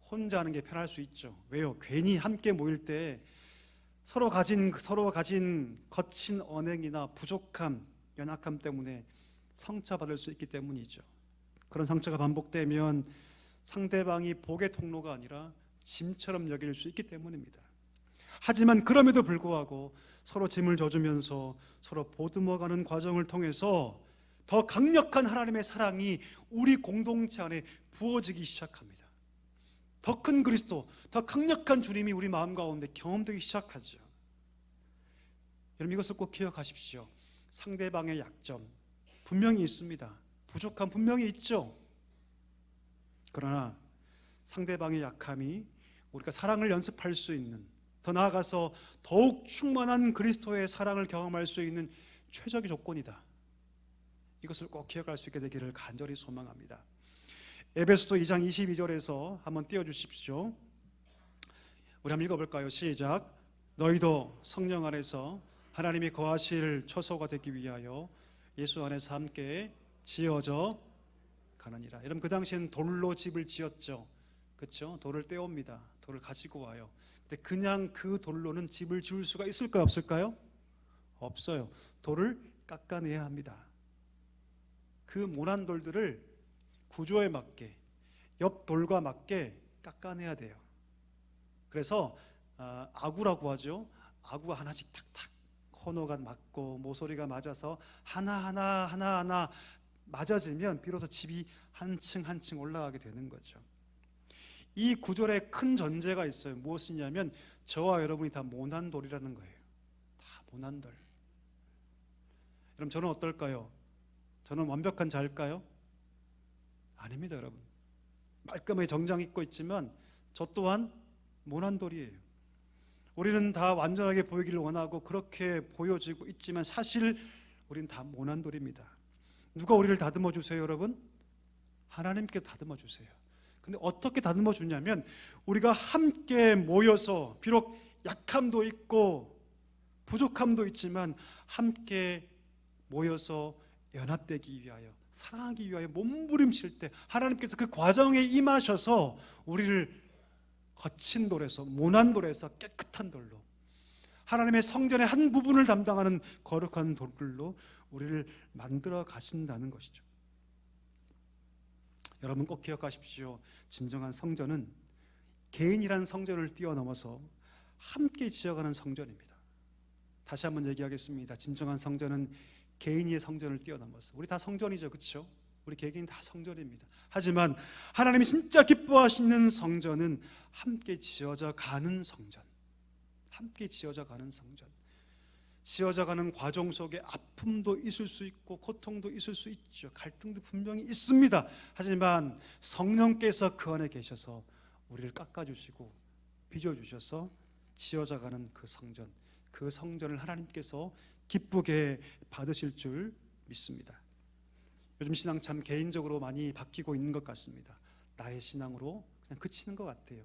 혼자 하는 게 편할 수 있죠. 왜요? 괜히 함께 모일 때 서로가 가진 거친 언행이나 부족함, 연약함 때문에 상처받을 수 있기 때문이죠. 그런 상처가 반복되면 상대방이 복의 통로가 아니라 짐처럼 여길 수 있기 때문입니다. 하지만 그럼에도 불구하고 서로 짐을 져주면서 서로 보듬어가는 과정을 통해서 더 강력한 하나님의 사랑이 우리 공동체 안에 부어지기 시작합니다. 더 큰 그리스도, 더 강력한 주님이 우리 마음 가운데 경험되기 시작하죠. 여러분, 이것을 꼭 기억하십시오. 상대방의 약점 분명히 있습니다. 부족함 분명히 있죠. 그러나 상대방의 약함이 우리가 사랑을 연습할 수 있는, 더 나아가서 더욱 충만한 그리스도의 사랑을 경험할 수 있는 최적의 조건이다. 이것을 꼭 기억할 수 있게 되기를 간절히 소망합니다. 에베소서 2장 22절에서 한번 띄워주십시오. 우리 한번 읽어볼까요? 시작. 너희도 성령 안에서 하나님이 거하실 처소가 되기 위하여 예수 안에서 함께 지어져 가느니라. 여러분, 그 당시에는 돌로 집을 지었죠. 그렇죠? 돌을 떼옵니다. 돌을 가지고 와요. 근데 그냥 그 돌로는 집을 지을 수가 있을까요? 없을까요? 없어요. 돌을 깎아내야 합니다. 그 모난 돌들을 구조에 맞게, 옆 돌과 맞게 깎아내야 돼요. 그래서 아구라고 하죠. 아구가 하나씩 탁탁 코너가 맞고 모서리가 맞아서 하나하나 맞아지면 비로소 집이 한 층 한 층 올라가게 되는 거죠. 이 구절에 큰 전제가 있어요. 무엇이냐면 저와 여러분이 다 모난 돌이라는 거예요. 다 모난 돌. 여러분, 저는 어떨까요? 저는 완벽한 자일까요? 아닙니다, 여러분. 말끔하게 정장 입고 있지만 저 또한 모난 돌이에요. 우리는 다 완전하게 보이기를 원하고 그렇게 보여지고 있지만 사실 우리는 다 모난 돌입니다. 누가 우리를 다듬어 주세요, 여러분? 하나님께 다듬어 주세요. 근데 어떻게 다듬어 주냐면 우리가 함께 모여서 비록 약함도 있고 부족함도 있지만 함께 모여서 연합되기 위하여, 사랑하기 위하여 몸부림칠 때 하나님께서 그 과정에 임하셔서 우리를 거친 돌에서, 모난 돌에서 깨끗한 돌로, 하나님의 성전의 한 부분을 담당하는 거룩한 돌들로 우리를 만들어 가신다는 것이죠. 여러분, 꼭 기억하십시오. 진정한 성전은 개인이라는 성전을 뛰어넘어서 함께 지어가는 성전입니다. 다시 한번 얘기하겠습니다. 진정한 성전은 개인의 성전을 뛰어넘어서, 우리 다 성전이죠, 그렇죠? 우리 개개인 다 성전입니다. 하지만 하나님이 진짜 기뻐하시는 성전은 함께 지어져 가는 성전, 함께 지어져 가는 성전. 지어져 가는 과정 속에 아픔도 있을 수 있고 고통도 있을 수 있죠. 갈등도 분명히 있습니다. 하지만 성령께서 그 안에 계셔서 우리를 깎아주시고 빚어주셔서 지어져 가는 그 성전, 그 성전을 하나님께서 기쁘게 받으실 줄 믿습니다. 요즘 신앙 참 개인적으로 많이 바뀌고 있는 것 같습니다. 나의 신앙으로 그냥 그치는 것 같아요.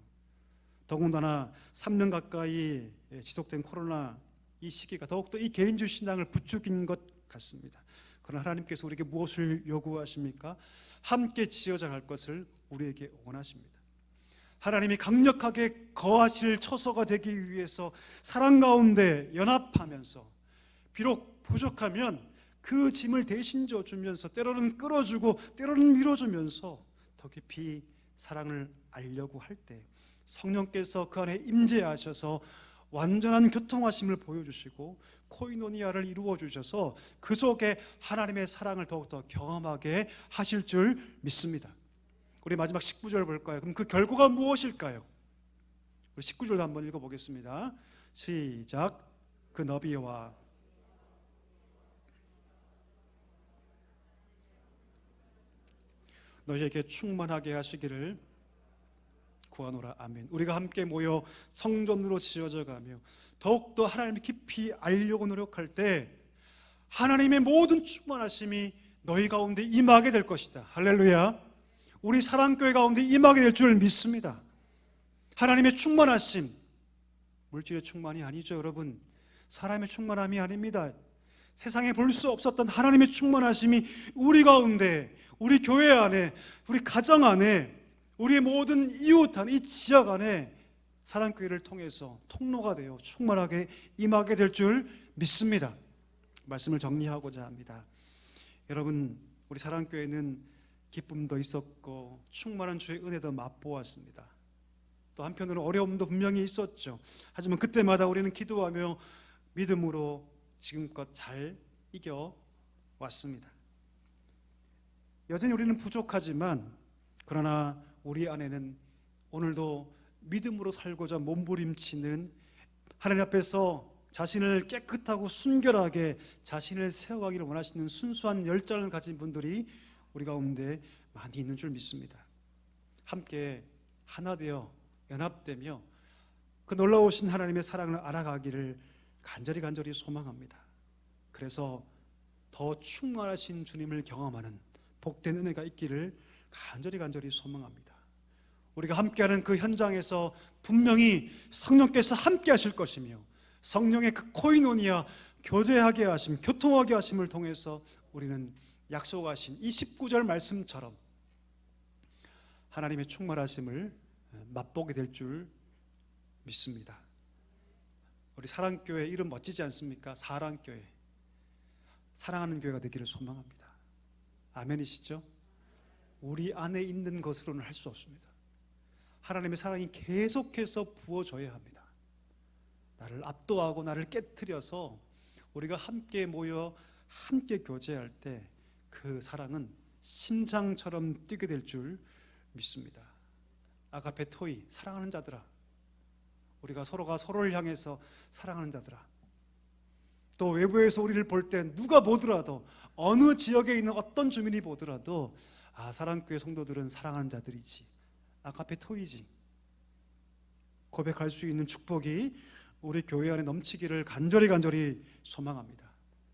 더군다나 3년 가까이 지속된 코로나 이 시기가 더욱더 이 개인주의 신앙을 부추긴 것 같습니다. 그러나 하나님께서 우리에게 무엇을 요구하십니까? 함께 지어져 갈 것을 우리에게 원하십니다. 하나님이 강력하게 거하실 처소가 되기 위해서 사랑 가운데 연합하면서 비록 부족하면 그 짐을 대신 져주면서 때로는 끌어주고 때로는 밀어주면서 더 깊이 사랑을 알려고 할 때 성령께서 그 안에 임재하셔서 완전한 교통하심을 보여주시고 코이노니아를 이루어 주셔서 그 속에 하나님의 사랑을 더욱더 경험하게 하실 줄 믿습니다. 우리 마지막 19절 볼까요? 그럼 그 결과가 무엇일까요? 우리 19절도 한번 읽어보겠습니다. 시작. 그 너비와 너희에게 충만하게 하시기를 구하노라. 아멘. 우리가 함께 모여 성전으로 지어져 가며 더욱더 하나님을 깊이 알려고 노력할 때 하나님의 모든 충만하심이 너희 가운데 임하게 될 것이다. 할렐루야. 우리 사랑교회 가운데 임하게 될 줄 믿습니다. 하나님의 충만하심, 물질의 충만이 아니죠, 여러분. 사람의 충만함이 아닙니다. 세상에 볼 수 없었던 하나님의 충만하심이 우리 가운데, 우리 교회 안에, 우리 가정 안에, 우리의 모든 이웃 안에, 이 지역 안에 사랑교회를 통해서 통로가 되어 충만하게 임하게 될 줄 믿습니다. 말씀을 정리하고자 합니다. 여러분, 우리 사랑교회는 기쁨도 있었고 충만한 주의 은혜도 맛보았습니다. 또 한편으로 어려움도 분명히 있었죠. 하지만 그때마다 우리는 기도하며 믿음으로 지금껏 잘 이겨왔습니다. 여전히 우리는 부족하지만 그러나 우리 안에는 오늘도 믿음으로 살고자 몸부림치는 하나님 앞에서 자신을 깨끗하고 순결하게 자신을 세워가기를 원하시는 순수한 열정을 가진 분들이 우리 가운데 많이 있는 줄 믿습니다. 함께 하나 되어 연합되며 그 놀라우신 하나님의 사랑을 알아가기를 간절히 소망합니다. 그래서 더 충만하신 주님을 경험하는 복된 은혜가 있기를 간절히 소망합니다. 우리가 함께하는 그 현장에서 분명히 성령께서 함께 하실 것이며 성령의 그 코이노니아 교제하게 하심, 교통하게 하심을 통해서 우리는 약속하신 이 19절 말씀처럼 하나님의 충만하심을 맛보게 될 줄 믿습니다. 우리 사랑교회 이름 멋지지 않습니까? 사랑교회, 사랑하는 교회가 되기를 소망합니다. 아멘이시죠? 우리 안에 있는 것으로는 할 수 없습니다. 하나님의 사랑이 계속해서 부어져야 합니다. 나를 압도하고 나를 깨트려서 우리가 함께 모여 함께 교제할 때 그 사랑은 심장처럼 뛰게 될 줄 믿습니다. 아가페 토이, 사랑하는 자들아, 우리가 서로가 서로를 향해서 사랑하는 자들아, 또 외부에서 우리를 볼 때 누가 보더라도 어느 지역에 있는 어떤 주민이 보더라도 아, 사랑교회 성도들은 사랑하는 자들이지, 아가페 토이지 고백할 수 있는 축복이 우리 교회 안에 넘치기를 간절히 소망합니다.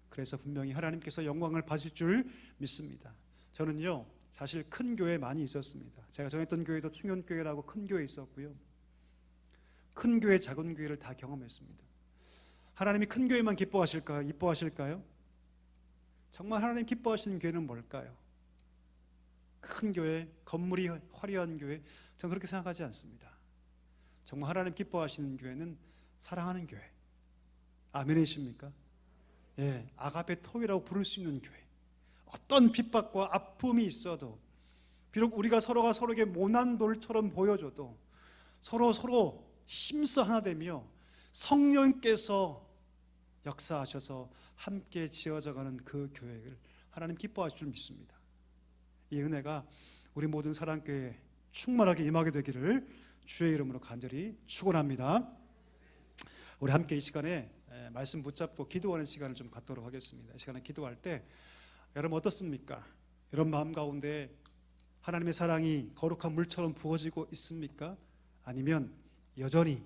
그래서 분명히 하나님께서 영광을 받으실 줄 믿습니다. 저는요, 사실 큰 교회 많이 있었습니다. 제가 전했던 교회도 충현교회라고 큰 교회 있었고요, 큰 교회, 작은 교회를 다 경험했습니다. 하나님이 큰 교회만 이뻐하실까요? 정말 하나님 기뻐하시는 교회는 뭘까요? 큰 교회, 건물이 화려한 교회, 저는 그렇게 생각하지 않습니다. 정말 하나님 기뻐하시는 교회는 사랑하는 교회. 아멘이십니까? 예, 아가페 토이라고 부를 수 있는 교회. 어떤 핍박과 아픔이 있어도, 비록 우리가 서로가 서로에게 모난 돌처럼 보여줘도 서로 힘써 하나 되며 성령께서 역사하셔서 함께 지어져가는 그 교회를 하나님 기뻐하실 줄 믿습니다. 이 은혜가 우리 모든 사랑교회에 충만하게 임하게 되기를 주의 이름으로 간절히 축원합니다. 우리 함께 이 시간에 말씀 붙잡고 기도하는 시간을 좀 갖도록 하겠습니다. 이 시간에 기도할 때 여러분 어떻습니까? 여러분 마음 가운데 하나님의 사랑이 거룩한 물처럼 부어지고 있습니까? 아니면 여전히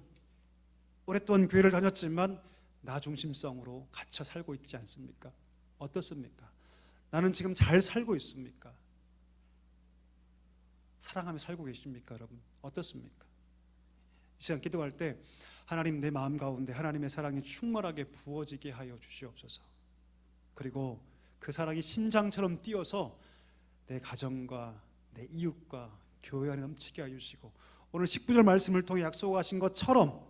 오랫동안 교회를 다녔지만 나 중심성으로 갇혀 살고 있지 않습니까? 어떻습니까? 나는 지금 잘 살고 있습니까? 사랑하며 살고 계십니까, 여러분? 어떻습니까? 이 시간 기도할 때 하나님, 내 마음 가운데 하나님의 사랑이 충만하게 부어지게 하여 주시옵소서. 그리고 그 사랑이 심장처럼 뛰어서 내 가정과 내 이웃과 교회 안에 넘치게 하여 주시고, 오늘 19절 말씀을 통해 약속하신 것처럼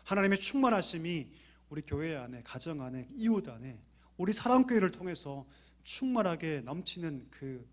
하나님의 충만하심이 우리 교회 안에, 가정 안에, 이웃 안에 우리 사랑교회를 통해서 충만하게 넘치는 그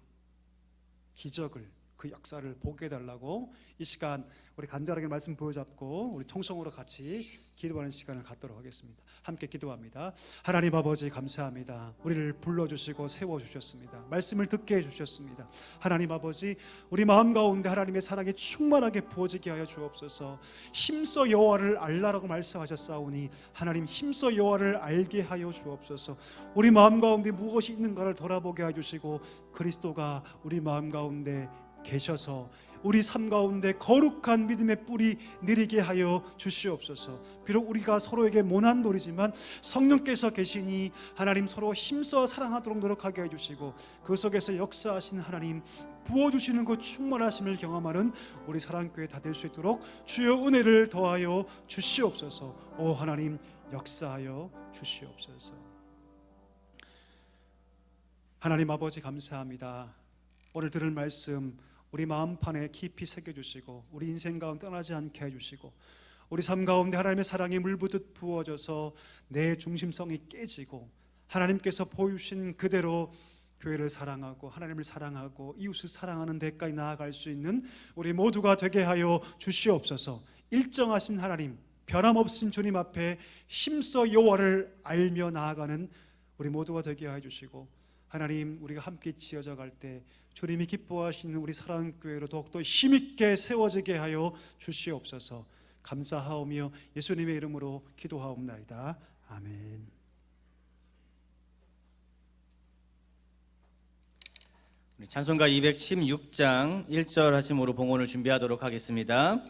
기적을, 그 역사를 보게 해달라고 이 시간 우리 간절하게 말씀 보여잡고 우리 통성으로 같이 기도하는 시간을 갖도록 하겠습니다. 함께 기도합니다. 하나님 아버지 감사합니다. 우리를 불러주시고 세워주셨습니다. 말씀을 듣게 해주셨습니다. 하나님 아버지, 우리 마음 가운데 하나님의 사랑이 충만하게 부어지게 하여 주옵소서. 힘써 여호와를 알라라고 말씀하셨사오니 하나님 힘써 여호와를 알게 하여 주옵소서. 우리 마음 가운데 무엇이 있는가를 돌아보게 해주시고 그리스도가 우리 마음 가운데 계셔서 우리 삶 가운데 거룩한 믿음의 뿌리 내리게 하여 주시옵소서. 비록 우리가 서로에게 모난 돌이지만 성령께서 계시니 하나님 서로 힘써 사랑하도록 노력하게 해주시고 그 속에서 역사하신 하나님 부어주시는 그 충만하심을 경험하는 우리 사랑교회 다 될 수 있도록 주여 은혜를 더하여 주시옵소서. 오 하나님 역사하여 주시옵소서. 하나님 아버지 감사합니다. 오늘 들을 말씀 우리 마음판에 깊이 새겨주시고 우리 인생 가운데 떠나지 않게 해주시고 우리 삶 가운데 하나님의 사랑이 물부듯 부어져서 내 중심성이 깨지고 하나님께서 보여주신 그대로 교회를 사랑하고 하나님을 사랑하고 이웃을 사랑하는 데까지 나아갈 수 있는 우리 모두가 되게 하여 주시옵소서. 일정하신 하나님, 변함없으신 주님 앞에 힘써 여호와를 알며 나아가는 우리 모두가 되게 하여 주시고 하나님 우리가 함께 지어져 갈 때 주님이 기뻐하시는 우리 사랑교회로 더욱더 힘있게 세워지게 하여 주시옵소서. 감사하오며 예수님의 이름으로 기도하옵나이다. 아멘. 우리 찬송가 216장 1절 하심으로 봉헌을 준비하도록 하겠습니다.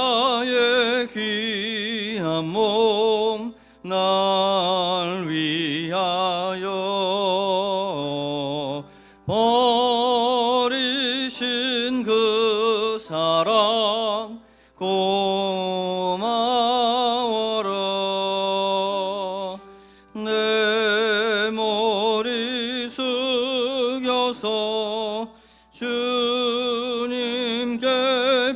성자의 귀한 몸 날 위하여 버리신 그 사랑 고마워라. 내 머리 숙여서 주님께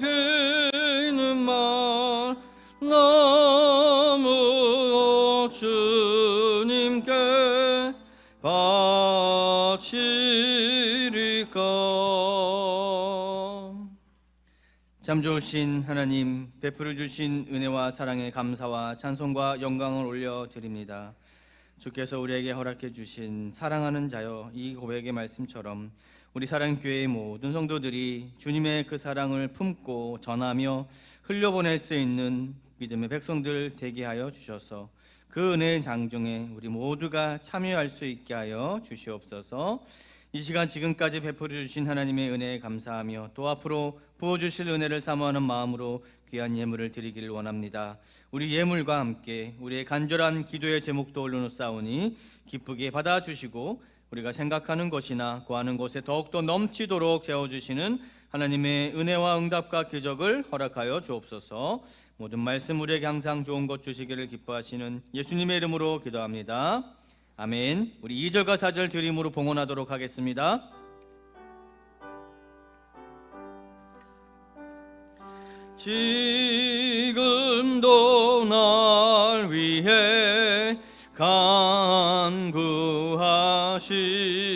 비는 말 너무 주님께 바치리까. 참 좋으신 하나님, 베풀어 주신 은혜와 사랑에 감사와 찬송과 영광을 올려드립니다. 주께서 우리에게 허락해 주신 사랑하는 자여 이 고백의 말씀처럼 우리 사랑교회의 모든 성도들이 주님의 그 사랑을 품고 전하며 흘려보낼 수 있는 믿음의 백성들 되게 하여 주셔서 그 은혜의 장정에 우리 모두가 참여할 수 있게 하여 주시옵소서. 이 시간 지금까지 베풀어 주신 하나님의 은혜에 감사하며 또 앞으로 부어주실 은혜를 사모하는 마음으로 귀한 예물을 드리기를 원합니다. 우리 예물과 함께 우리의 간절한 기도의 제목도 올려놓사오니 기쁘게 받아주시고 우리가 생각하는 것이나 구하는 것에 더욱더 넘치도록 채워주시는 하나님의 은혜와 응답과 기적을 허락하여 주옵소서. 모든 말씀 우리에게 항상 좋은 것 주시기를 기뻐하시는 예수님의 이름으로 기도합니다. 아멘. 우리 2절과 4절 드림으로 봉헌하도록 하겠습니다. 지금도 날 위해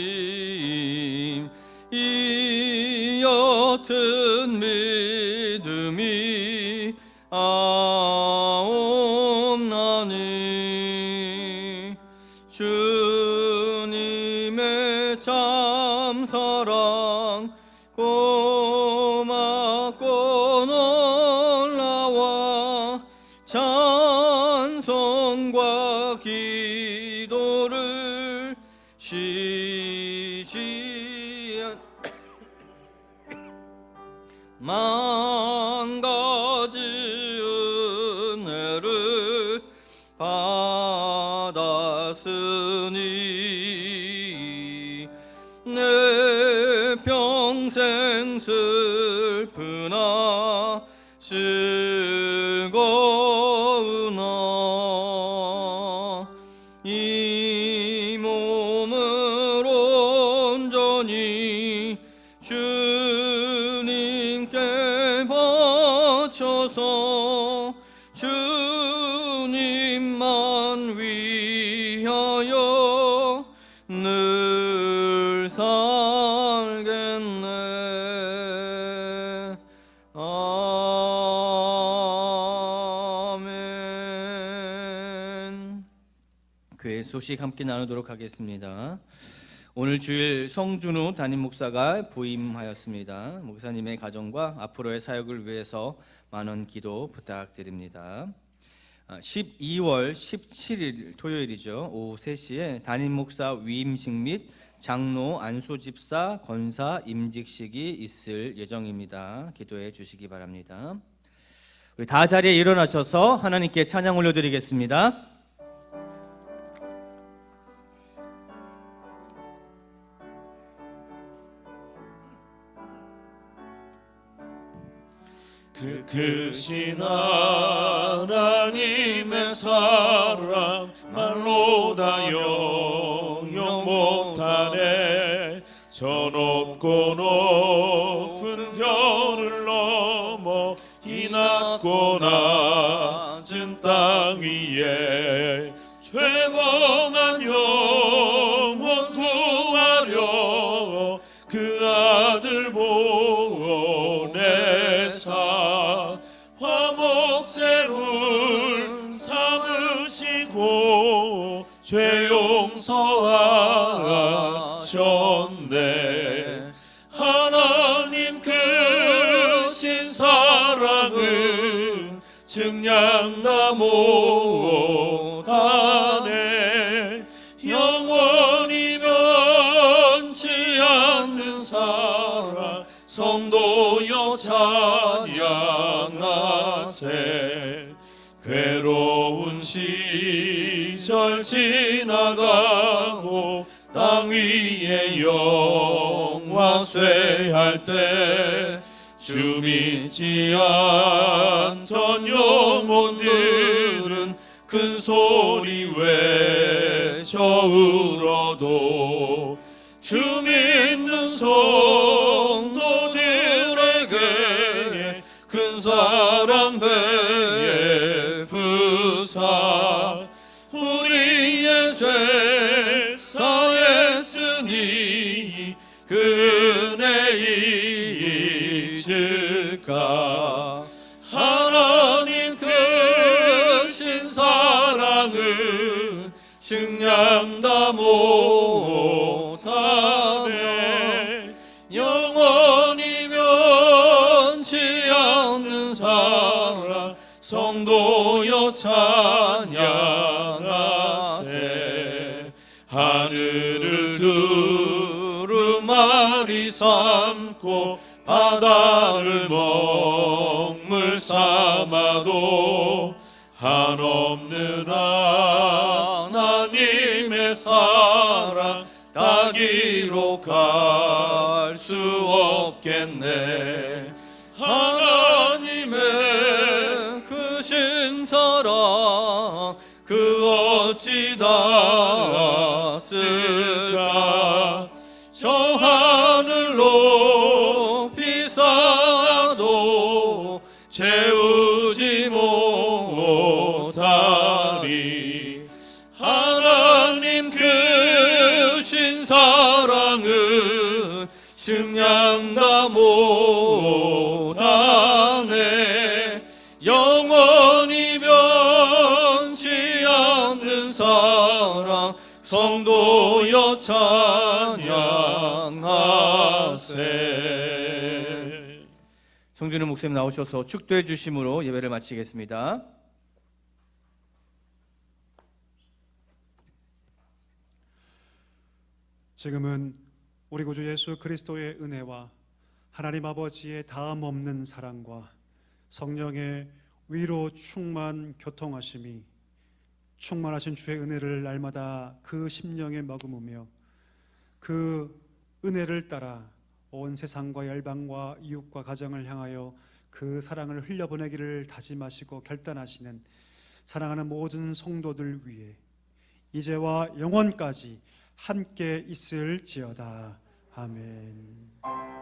간구하심 이 옅은 믿음이 아옵나니 주님의 참 사랑 고맙고 놀라와 찬송과 기도를 쉬지 만 가지 은혜를 받았으니 내 평생 슬프나 즐거우나 이 몸으로 소식 함께 나누도록 하겠습니다. 오늘 주일 성준우 담임 목사가 부임하였습니다. 목사님의 가정과 앞으로의 사역을 위해서 많은 기도 부탁드립니다. 12월 17일 토요일이죠. 오후 3시에 담임 목사 위임식 및 장로 안수 집사 권사 임직식이 있을 예정입니다. 기도해 주시기 바랍니다. 우리 다 자리에 일어나셔서 하나님께 찬양 올려드리겠습니다. 그 크신 하나님의 사랑 말로 다 영영 못하네. 저 높고 높은 별을 넘어 이 낮고 낮은 땅 위에 죄범한 영혼 구하려 그 아들 보내사 화목제물 삼으시고 죄 용서하셨네. 하나님 크신 사랑은 증량다 못하네. 영원히 변치 않는 사랑 성도여 찬양하세. 괴로운 시절 지나가고 땅 위에 영화 쇠할 때 주 믿지 않던 영혼들은 큰 소리 외쳐 울어도 주 믿는 성도들에게 큰 사랑 베푸사 우리의 죄 사했으니 그 은혜 잊을까. 하나님 크신 사랑은 증량다 못하네. 영원히 변치 않는 사랑 성도여 찬양하세. 하늘을 두루마리 삼고 바다를 먹물 삼아도 한없는 하나님의 사랑 다 기록할 수 없겠네. 하나님의 크신 사랑 그 어찌 닿았을까. 저 하늘 높이 쌓아도 채우지 못하리. 하나님 크신 사랑은 증량다 못하네. 영원히 변치 않는 사랑 성도여 찬양하세. 성준우 목사님 나오셔서 축도해 주심으로 예배를 마치겠습니다. 지금은 우리 구주 예수 그리스도의 은혜와 하나님 아버지의 다음 없는 사랑과 성령의 위로 충만 교통하심이 충만하신 주의 은혜를 날마다 그 심령에 머금으며 그 은혜를 따라 온 세상과 열방과 이웃과 가정을 향하여 그 사랑을 흘려보내기를 다짐하시고 결단하시는 사랑하는 모든 성도들 위해 이제와 영원까지 함께 있을지어다. 아멘.